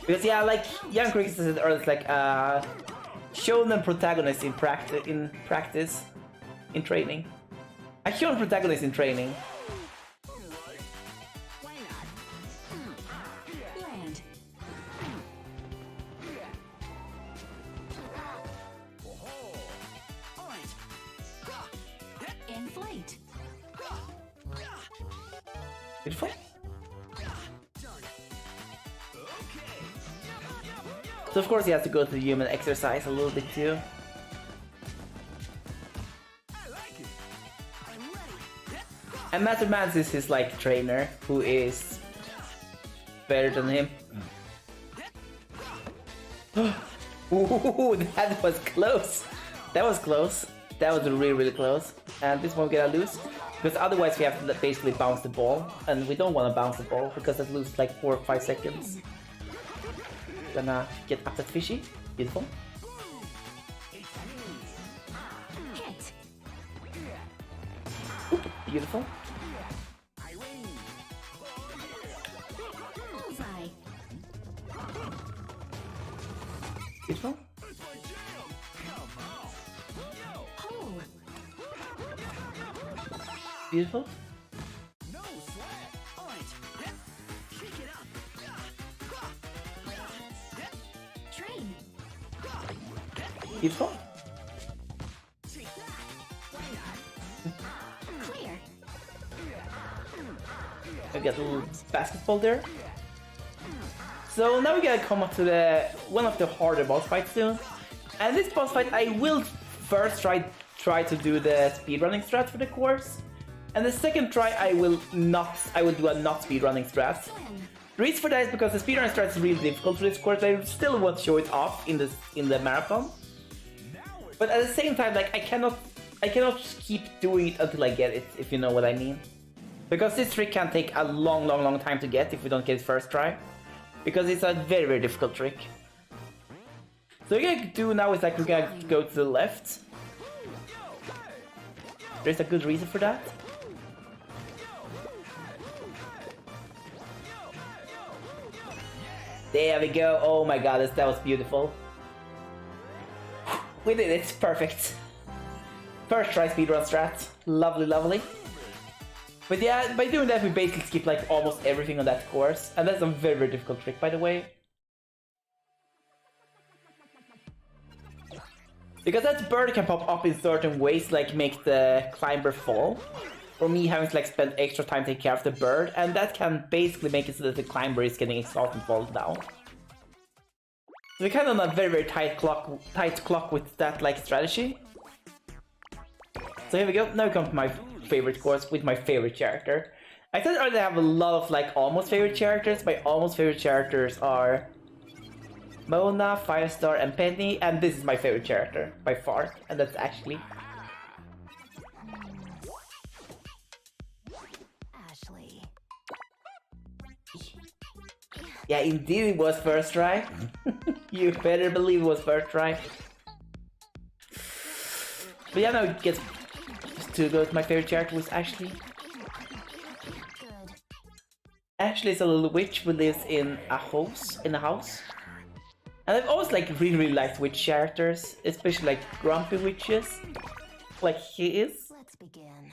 Speaker 1: Because yeah, like Young Cricket said earlier, it's like shonen protagonist in training. A shonen protagonist in training.
Speaker 2: Land. Inflate.
Speaker 1: Beautiful. So of course he has to go to the gym and exercise a little bit too. And Master Mantis is his like trainer, who is better than him. Ooh, that was close. That was close. That was really close. And this one we're gonna lose, because otherwise we have to basically bounce the ball, and we don't want to bounce the ball because that loses like 4 or 5 seconds. Gonna get up that fishy. Beautiful.
Speaker 2: Hit.
Speaker 1: Ooh, beautiful.
Speaker 2: Bullseye.
Speaker 1: Beautiful.
Speaker 2: Hole.
Speaker 1: Beautiful.
Speaker 2: Train.
Speaker 1: Beautiful.
Speaker 2: Clear.
Speaker 1: I get a little basketball there. So now we gotta come up to one of the harder boss fights soon. And this boss fight I will first try to do the speedrunning strat for the course. And the second try I will do a not speedrunning strat. The reason for that is because the speedrunning strat is really difficult for this course. I still want to show it off in the marathon. But at the same time, like I cannot keep doing it until I get it, if you know what I mean. Because this trick can take a long time to get if we don't get it first try. Because it's a very difficult trick. So what we're gonna do now is like we're gonna go to the left. There's a good reason for that. There we go. Oh my god, that was beautiful. We did it. Perfect. First try speedrun strat. Lovely. But yeah, by doing that we basically skip like almost everything on that course. And that's a very difficult trick, by the way. Because that bird can pop up in certain ways, like make the climber fall. Or me having to like spend extra time taking care of the bird, and that can basically make it so that the climber is getting exhausted and falls down. So we're kind of on a very tight clock with that like strategy. So here we go. Now we come to my favorite course with my favorite character. I said earlier I have a lot of like almost favorite characters. My almost favorite characters are Mona, Firestar, and Penny, and this is my favorite character by far, and that's Ashley.
Speaker 2: Ashley.
Speaker 1: Yeah, indeed it was first try. You better believe it was first try. But yeah, now it gets to go to my favorite character was Ashley.
Speaker 2: Good.
Speaker 1: Ashley is a little witch who lives in a house. And I've always like really liked witch characters, especially like grumpy witches, like he is.
Speaker 2: Let's begin.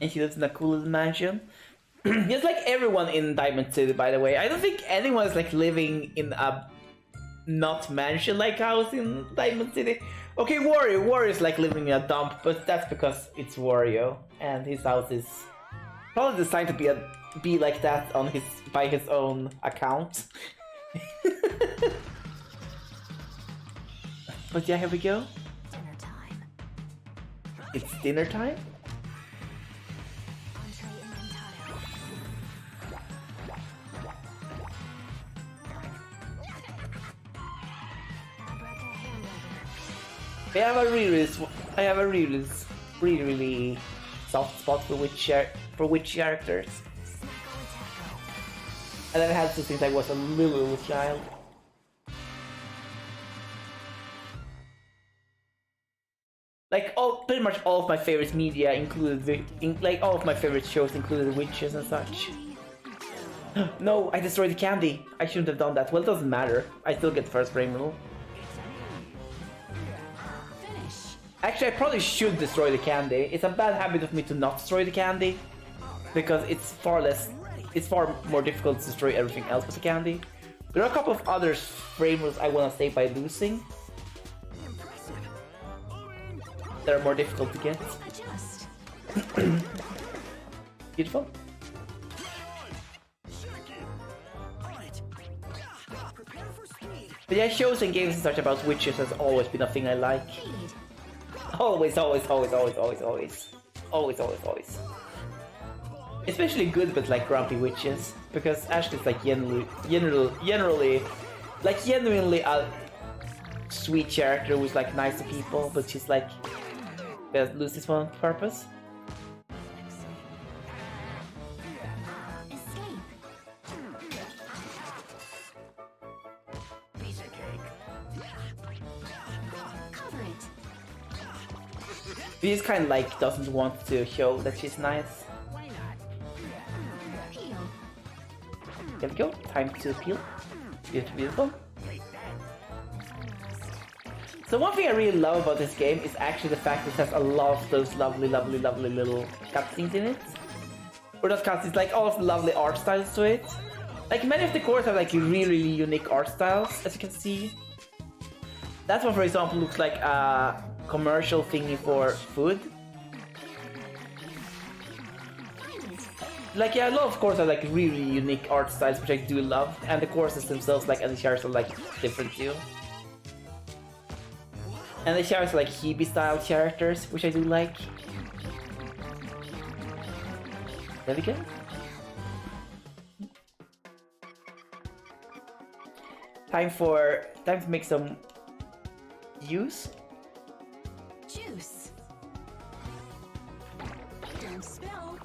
Speaker 1: And he lives in a cool little mansion. Just like everyone in Diamond City, by the way. I don't think anyone is like living in a not mansion-like house in Diamond City. Okay, Wario is like living in a dump, but that's because it's Wario, and his house is probably designed to be like that on by his own account. But yeah, here we go.
Speaker 2: Dinner time.
Speaker 1: It's dinner time.
Speaker 2: Entree inventado. Abraca hamburger.
Speaker 1: I have a really soft spot for witch characters,
Speaker 2: Snackle taco.
Speaker 1: and I've had to since I was a little child. Like pretty much all of my favorite media included, like all of my favorite shows included witches and such. No, I destroyed the candy. I shouldn't have done that. Well, it doesn't matter. I still get first frame rule.
Speaker 2: Finish.
Speaker 1: Actually, I probably should destroy the candy. It's a bad habit of me to not destroy the candy, because it's far more difficult to destroy everything else with the candy. There are a couple of other frame rules I want to save by losing that are more difficult to get.
Speaker 2: Adjust.
Speaker 1: Beautiful. But yeah, shows and games and such about witches has always been a thing I like.
Speaker 2: Feed.
Speaker 1: Always. Especially good with like grumpy witches, because Ashley's like generally like genuinely a sweet character who's like nice to people, but she's like loses one purpose.
Speaker 2: Escape.
Speaker 3: Piece of cake.
Speaker 2: Cover it.
Speaker 1: She just kind of like doesn't want to show that she's nice.
Speaker 2: Peel.
Speaker 1: There we go. Time to peel. Beautiful. So one thing I really love about this game is actually the fact that it has a lot of those lovely little cutscenes in it. Or not cutscenes, like all of the lovely art styles to it. Like many of the cores have like really unique art styles, as you can see. That one, for example, looks like a commercial thingy for food. Like yeah, a lot of courses have like really unique art styles, which I do love, and the courses themselves, like, and the characters are like different too. And the characters are like Hebe style characters, which I do like. There we go. Time to make some juice.
Speaker 2: Juice. Don't spill.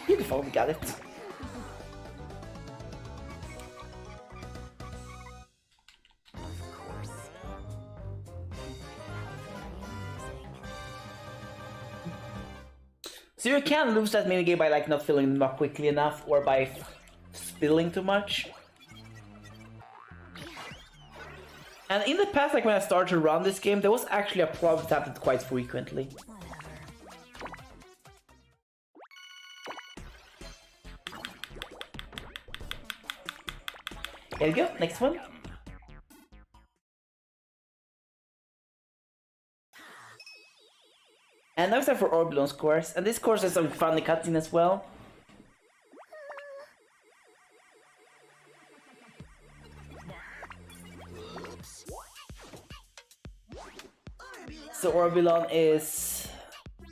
Speaker 1: Beautiful, we got it.
Speaker 2: Of course.
Speaker 1: So you can lose that minigame by like not filling them up quickly enough, or by spilling too much. And in the past, like when I started to run this game, there was actually a problem that happened quite frequently. There we go, next one. And now it's time for Orbulon's course, and this course has some funny cutscene as well. So Orbulon is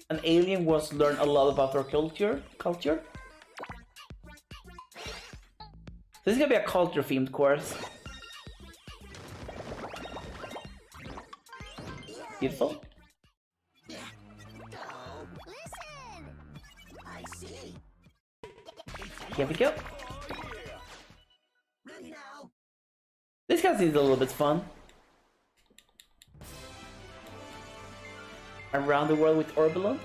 Speaker 1: an alien who wants to learn a lot about our culture. So this is gonna be a culture-themed course. Beautiful. Here we go. This guy seems a little bit fun. Around the world with Orbulon.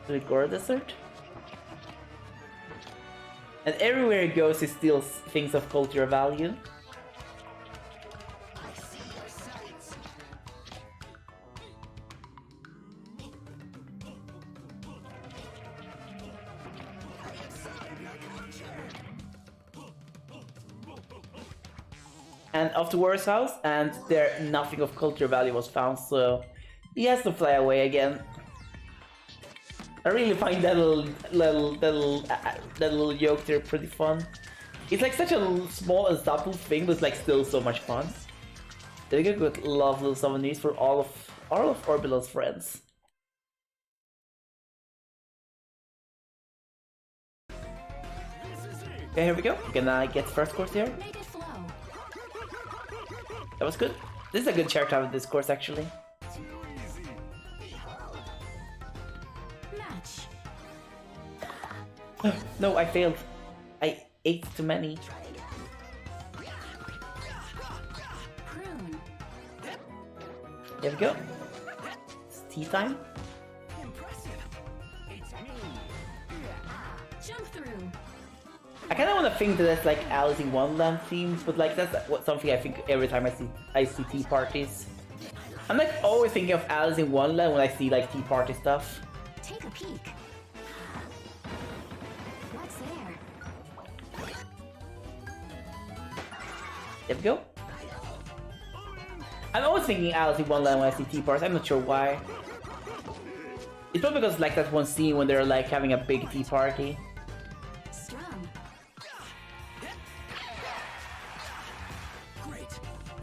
Speaker 1: The Gora Desert. And everywhere he goes, he steals things of cultural value. And off to War's house, and there nothing of cultural value was found, so he has to fly away again. I really find that little joke there pretty fun. It's like such a small and subtle thing, but it's like still so much fun. They get good love little souvenirs for all of Orbulon's friends. Okay, here we go. We're gonna get first course here.
Speaker 2: Make it flow.
Speaker 1: That was good. This is a good chair to have in this course, actually.
Speaker 2: Match.
Speaker 1: No, I failed. I ate too many.
Speaker 2: Prune.
Speaker 1: There we go. It's tea time.
Speaker 2: Jump through.
Speaker 1: I kind of want to think that that's like Alice in Wonderland themed, but like that's something I think every time I see tea parties. I'm like always thinking of Alice in Wonderland when I see like tea party stuff.
Speaker 2: Take a peek. What's there?
Speaker 1: There we go. I'm always thinking Alice in Wonderland when I see tea parties. I'm not sure why. It's probably because like that one scene when they're like having a big tea party.
Speaker 2: Strum.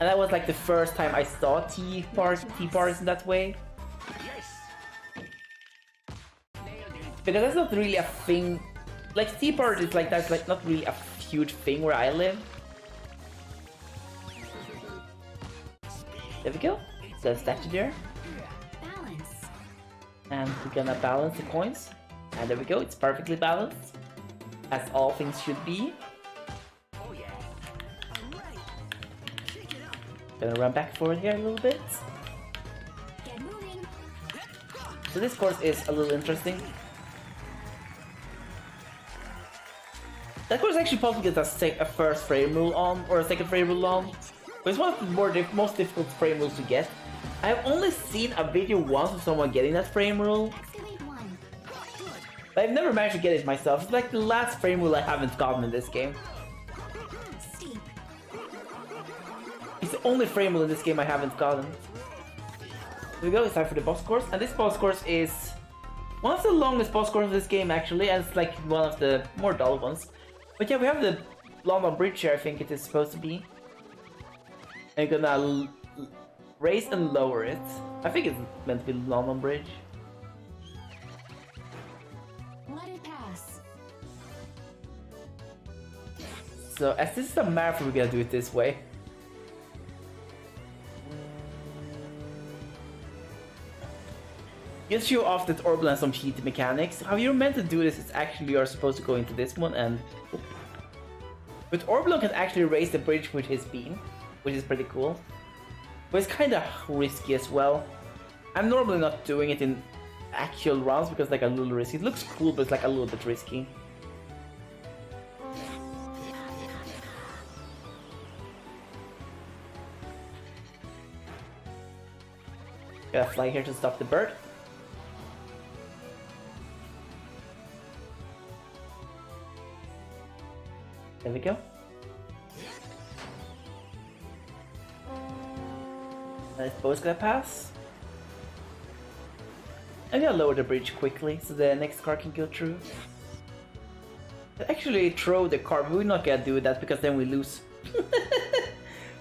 Speaker 1: And that was like the first time I saw tea parties in that way. Because that's not really a thing. Like tea parties like that's like not really a huge thing where I live. There we go. The statue there.
Speaker 2: Balance.
Speaker 1: And we're gonna balance the coins. And there we go, it's perfectly balanced. As all things should be. Gonna run back forward here a little bit.
Speaker 2: Get moving.
Speaker 1: So this course is a little interesting. That course actually probably gets a first frame rule on, or a second frame rule on. But it's one of the most difficult frame rules to get. I've only seen a video once of someone getting that frame rule.
Speaker 2: Excavate one.
Speaker 1: But I've never managed to get it myself. It's like the last frame rule I haven't gotten in this game.
Speaker 2: Steep.
Speaker 1: It's the only frame rule in this game I haven't gotten. Here we go, it's time for the boss course. And this boss course is one of the longest boss courses of this game actually, and it's like one of the more dull ones. But yeah, we have the London Bridge here, I think it is supposed to be. And you're gonna raise and lower it. I think it's meant to be London Bridge.
Speaker 2: Let it pass.
Speaker 1: So as this is a marathon, we're gonna do it this way. Just show off that Orbulon has some cheaty mechanics. How you're meant to do this is actually you're supposed to go into this one and... But Orbulon can actually raise the bridge with his beam, which is pretty cool. But it's kind of risky as well. I'm normally not doing it in actual rounds because it's like a little risky. It looks cool, but it's like a little bit risky. Gotta fly here to stop the bird. There we go. This boat's gonna pass. I'm gonna lower the bridge quickly so the next car can go through. Actually throw the car, but we're not gonna do that because then we lose.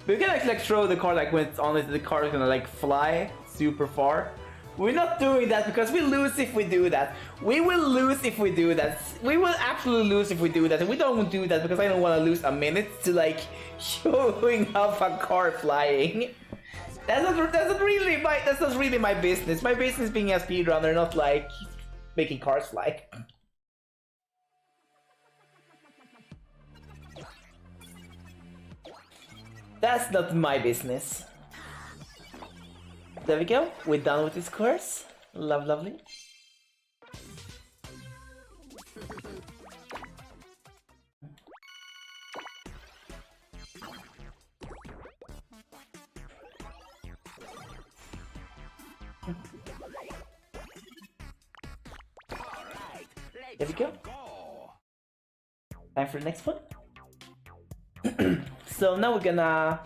Speaker 1: We can actually like throw the car like when it's on it, the car is gonna like fly super far. We're not doing that because we lose if we do that. We will lose if we do that. We will absolutely lose if we do that. And we don't do that because I don't want to lose a minute to like showing off a car flying. That's not really my business. My business being a speedrunner, not like making cars fly. That's not my business. There we go. We're done with this course. Lovely. There we go. Time for the next one. So now we're gonna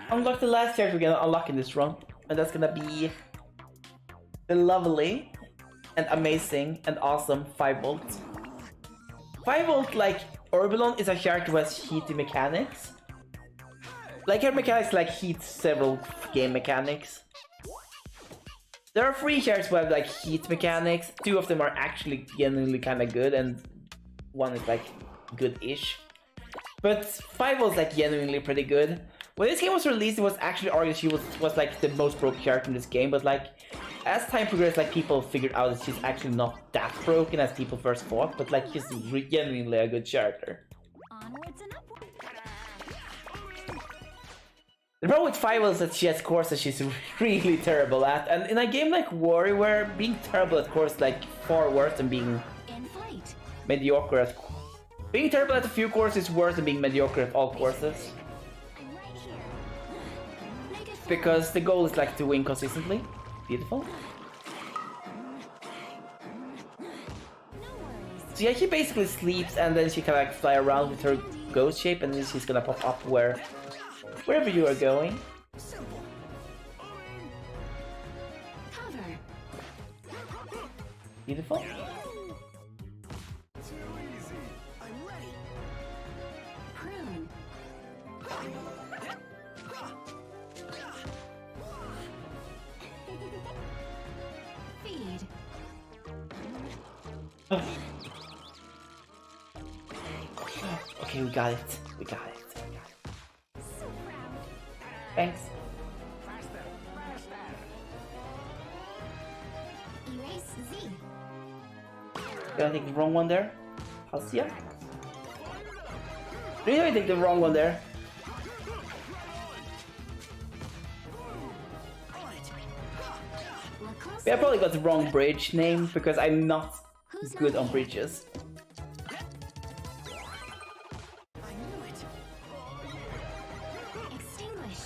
Speaker 1: unlock the last character we're gonna unlock in this run, and that's gonna be the lovely and amazing and awesome 5V. 5V, like Orbulon, is a character who has heaty mechanics. Like her mechanics like heat several game mechanics. There are 3 characters who have like heat mechanics. 2 of them are actually genuinely kind of good, and 1 is like good-ish. But 5V is like genuinely pretty good. When this game was released, it was actually argued she was like the most broken character in this game, but like as time progressed, like people figured out that she's actually not that broken as people first thought, but like she's genuinely a good character.
Speaker 2: Onwards and upwards.
Speaker 1: The problem with 5V is that she has courses she's really terrible at, and in a game like Warioware, being terrible at courses like far worse than being
Speaker 2: In flight.
Speaker 1: mediocre at. Being terrible at a few courses is worse than being mediocre at all courses.
Speaker 2: I'm right here. Make it fun.
Speaker 1: Because the goal is like to win consistently. Beautiful.
Speaker 2: No worries.
Speaker 1: So yeah, she basically sleeps and then she can like fly around with her ghost shape, and then she's gonna pop up wherever you are going.
Speaker 2: Cover.
Speaker 1: Beautiful.
Speaker 2: Prune. Feed.
Speaker 1: Okay, we got it. We got it.
Speaker 2: So proud.
Speaker 1: Thanks.
Speaker 2: Erase Z.
Speaker 1: Did I take the wrong one there? Halcia? Did I take the wrong one there?
Speaker 2: Look close.
Speaker 1: Yeah, I probably got the wrong bridge name because I'm not
Speaker 2: Who's
Speaker 1: good
Speaker 2: not
Speaker 1: on
Speaker 2: here?
Speaker 1: bridges.
Speaker 2: Extinguish.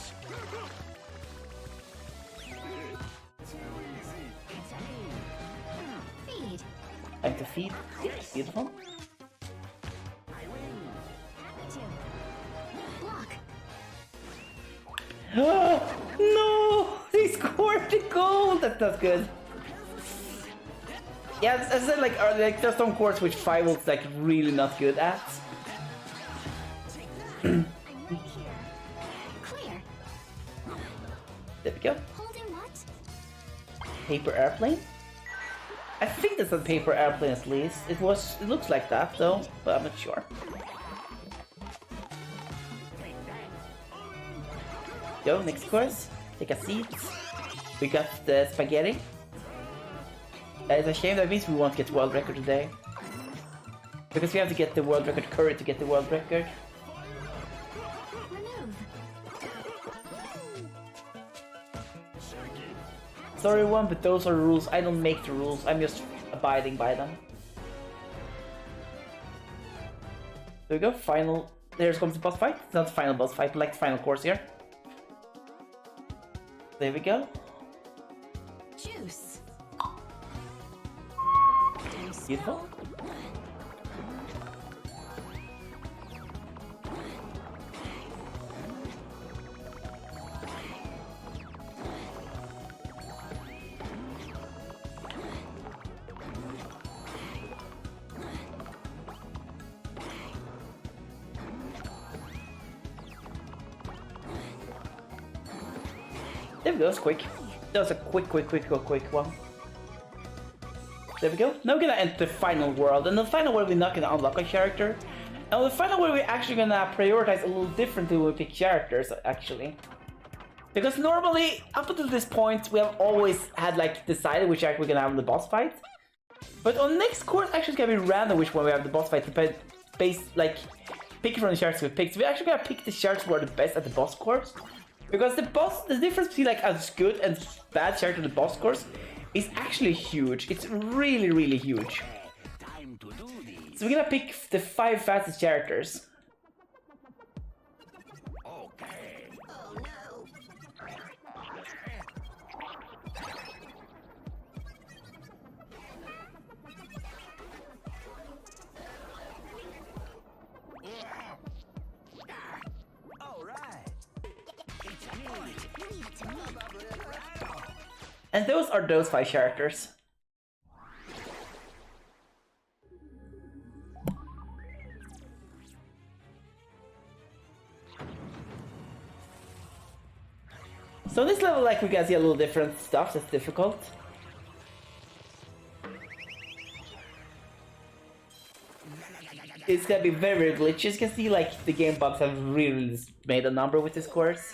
Speaker 2: Feed.
Speaker 1: Time to feed. Beautiful.
Speaker 2: Happy to. Block.
Speaker 1: No! They scored the goal! That's not good. Yeah, as I said, like there's some courts which 5V is like really not good at.
Speaker 2: I'm right here. Clear.
Speaker 1: There we go.
Speaker 2: Holding what?
Speaker 1: Paper airplane? I think that's a paper airplane at least. It looks like that though, but I'm not sure. Go, next course. Take a seat. We got the spaghetti. It's a shame, that means we won't get world record today. Because we have to get the world record curry to get the world record.
Speaker 2: Remove.
Speaker 1: Sorry everyone, but those are the rules. I don't make the rules, I'm just abiding by them. There we go, final. There comes the boss fight. It's not the final boss fight, but like the final course here. There we go.
Speaker 2: Juice.
Speaker 1: Beautiful. There we go, that's quick. That was a quick one. There we go. Now we're gonna enter the final world. And the final world we're not gonna unlock a character. And the final world we're actually gonna prioritize a little differently when we pick characters, actually. Because normally, up until this point, we have always had like decided which character we're gonna have in the boss fight. But on next course, actually it's gonna be random which one we have the boss fight, based like picking from the characters we picked. So we're actually gonna pick the characters who are the best at the boss course. Because the difference between like a good and bad character in the boss course is actually huge. It's really huge. So we're gonna pick the 5 fastest characters.
Speaker 3: Okay.
Speaker 2: Oh no.
Speaker 3: All right. It's me.
Speaker 2: Leave it to me.
Speaker 1: And those are those 5 characters. So this level, like, we can see a little different stuff that's difficult. It's gonna be very glitchy. As you can see, like, the game bugs have really made a number with this course.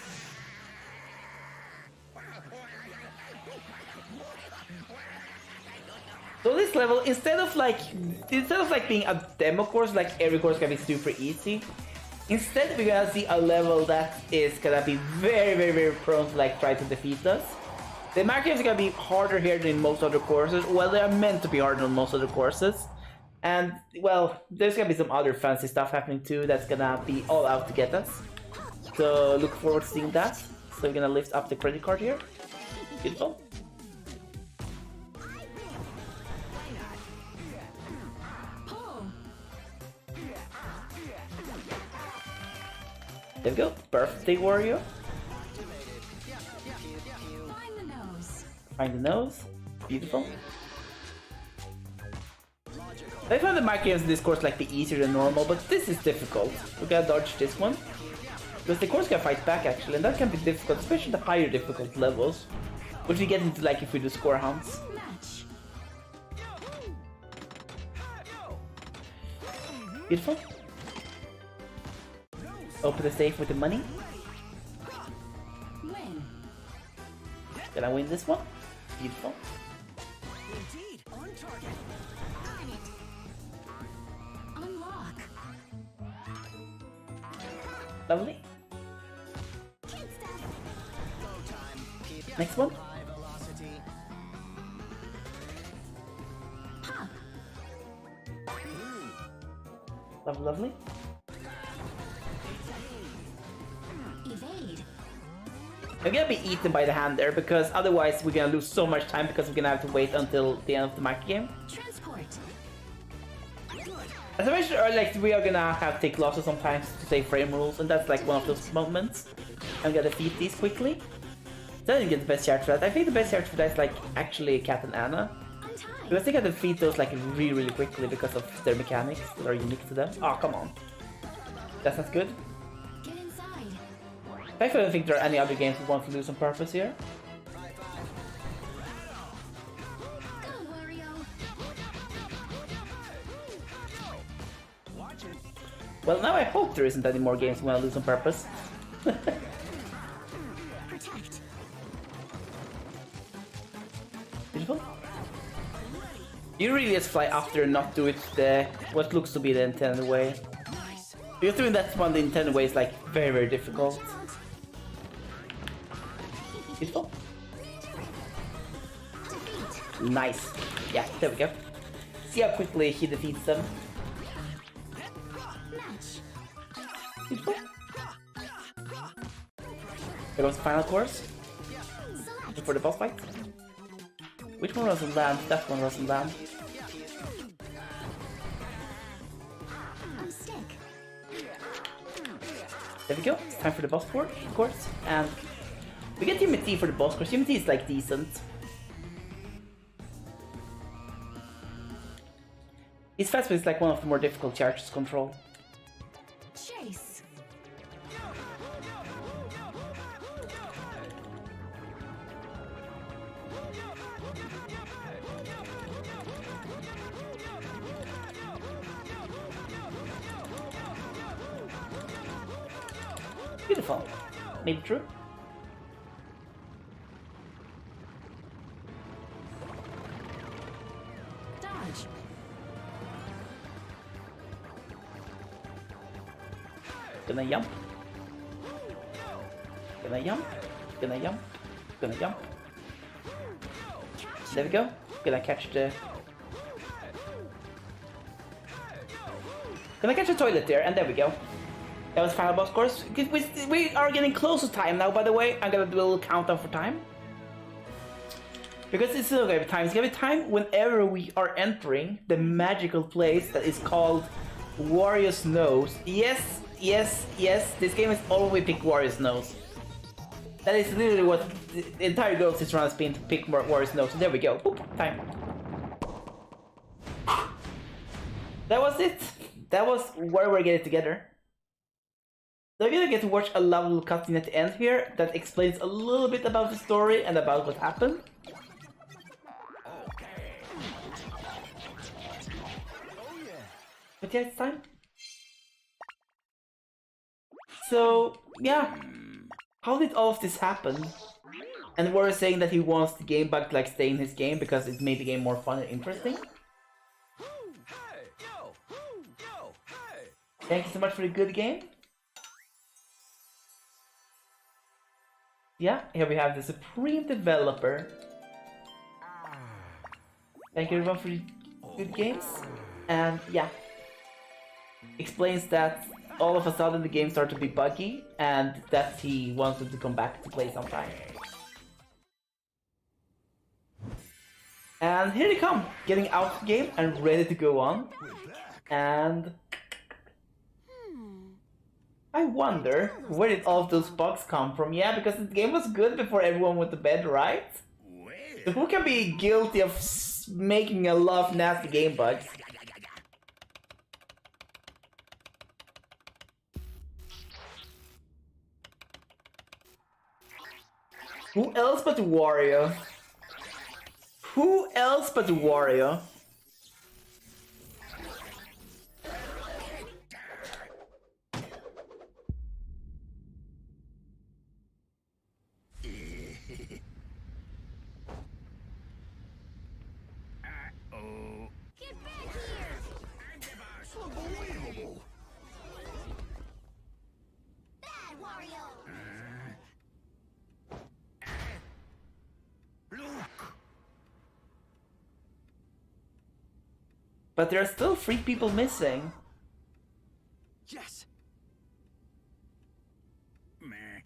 Speaker 1: So this level, instead of like being a demo course, like every course can be super easy. Instead, we're gonna see a level that is gonna be very prone to like try to defeat us. The markers are gonna be harder here than in most other courses. Well, they are meant to be harder than most other courses. And well, there's gonna be some other fancy stuff happening too that's gonna be all out to get us. So look forward to seeing that. So we're gonna lift up the credit card here. Beautiful. There we go. Birthday Wario.
Speaker 2: Find the nose.
Speaker 1: Find the nose. Beautiful. I found the microgames in this course like be easier than normal, but this is difficult. We gotta dodge this one. Because the course can fight back actually, and that can be difficult, especially the higher difficult levels. Which we get into like if we do score hunts.
Speaker 2: Match.
Speaker 1: Beautiful. Open the safe with the money.
Speaker 2: Win.
Speaker 1: Gonna win this one. Beautiful.
Speaker 3: Indeed, on target.
Speaker 2: Unlock.
Speaker 1: Lovely.
Speaker 2: Can't stop.
Speaker 1: Next one.
Speaker 2: Pop.
Speaker 1: Lovely, lovely.
Speaker 2: Evade.
Speaker 1: I'm gonna be eaten by the hand there because otherwise we're gonna lose so much time because we're gonna have to wait until the end of the micro game.
Speaker 2: Transport.
Speaker 1: As I mentioned earlier, like, we are gonna have to take losses sometimes to save frame rules, and that's like one of those moments. I'm gonna defeat these quickly. So I didn't get the best character for that. I think the best character for that is like actually Cat and Anna.
Speaker 2: Untie.
Speaker 1: Because I think I defeat those like really quickly because of their mechanics that are unique to them. Oh, come on. That's not good.
Speaker 2: Get inside.
Speaker 1: I don't think there are any other games we want to lose on purpose here.
Speaker 2: Go, Wario.
Speaker 3: Watch it.
Speaker 1: Well, now I hope there isn't any more games we want to lose on purpose.
Speaker 2: Protect.
Speaker 1: Beautiful. You really just fly after and not do it the what looks to be the intended way. Because doing that one the intended way is like very difficult. Beautiful.
Speaker 2: Defeat.
Speaker 1: Nice. Yeah, there we go. See how quickly he defeats them.
Speaker 2: Match.
Speaker 1: Beautiful. There goes the final course
Speaker 2: Select.
Speaker 1: for the boss fight. Which one doesn't land? That one doesn't land.
Speaker 2: Unstick.
Speaker 1: There we go. It's time for the boss course. And we get Timmy T for the boss course. Timmy T is like decent. His fast is like one of the more difficult characters to control.
Speaker 2: Chase.
Speaker 1: Beautiful. Maybe true.
Speaker 2: Dodge.
Speaker 1: Gonna jump. Gonna jump. Gonna jump. Gonna jump. There we go. Gonna catch the... Gonna catch the toilet there, and there we go. That was final boss course. We are getting close to time now, by the way. I'm gonna do a little countdown for time. Because it's still gonna be time. It's gonna be time whenever we are entering the magical place that is called Wario's Nose. Yes, yes, yes. This game is always pick Wario's Nose. That is literally what the entire goal of this run has been, to pick Wario's Nose. So there we go. Boop, time. That was it. That was where we're getting together. So you're gonna get to watch a lovely little cutscene at the end here that explains a little bit about the story and about what happened. But yeah, it's time. So, yeah. How did all of this happen? And Wario's saying that he wants the game bug to like stay in his game because it made the game more fun and interesting. Thank you so much for the good game. Yeah, here we have the Supreme Developer. Thank you everyone for the good games. And yeah, explains that all of a sudden the game started to be buggy and that he wanted to come back to play sometime. And here they come, getting out of the game and ready to go on. And I wonder, where did all of those bugs come from? Yeah, because the game was good before everyone went to bed, right? So who can be guilty of making a lot of nasty game bugs? Who else but Wario? Who else but Wario?
Speaker 2: Get back here!
Speaker 3: Unbelievable!
Speaker 2: Bad Wario!
Speaker 3: Look!
Speaker 1: But there are still 3 people missing.
Speaker 3: Yes! Meh.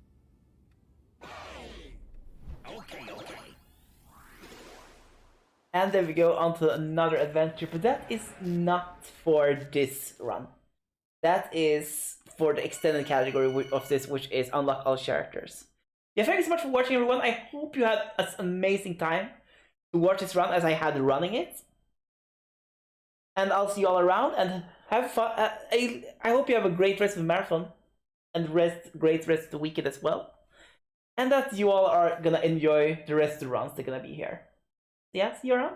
Speaker 3: Okay, okay.
Speaker 1: And there we go, on to another adventure, but that is not for this run. That is for the extended category of this, which is unlock all characters. Yeah, thank you so much for watching everyone. I hope you had an amazing time to watch this run as I had running it. And I'll see you all around and have fun. I hope you have a great rest of the marathon and great rest of the weekend as well. And that you all are gonna enjoy the rest of the runs that are gonna be here. Yeah, see you around.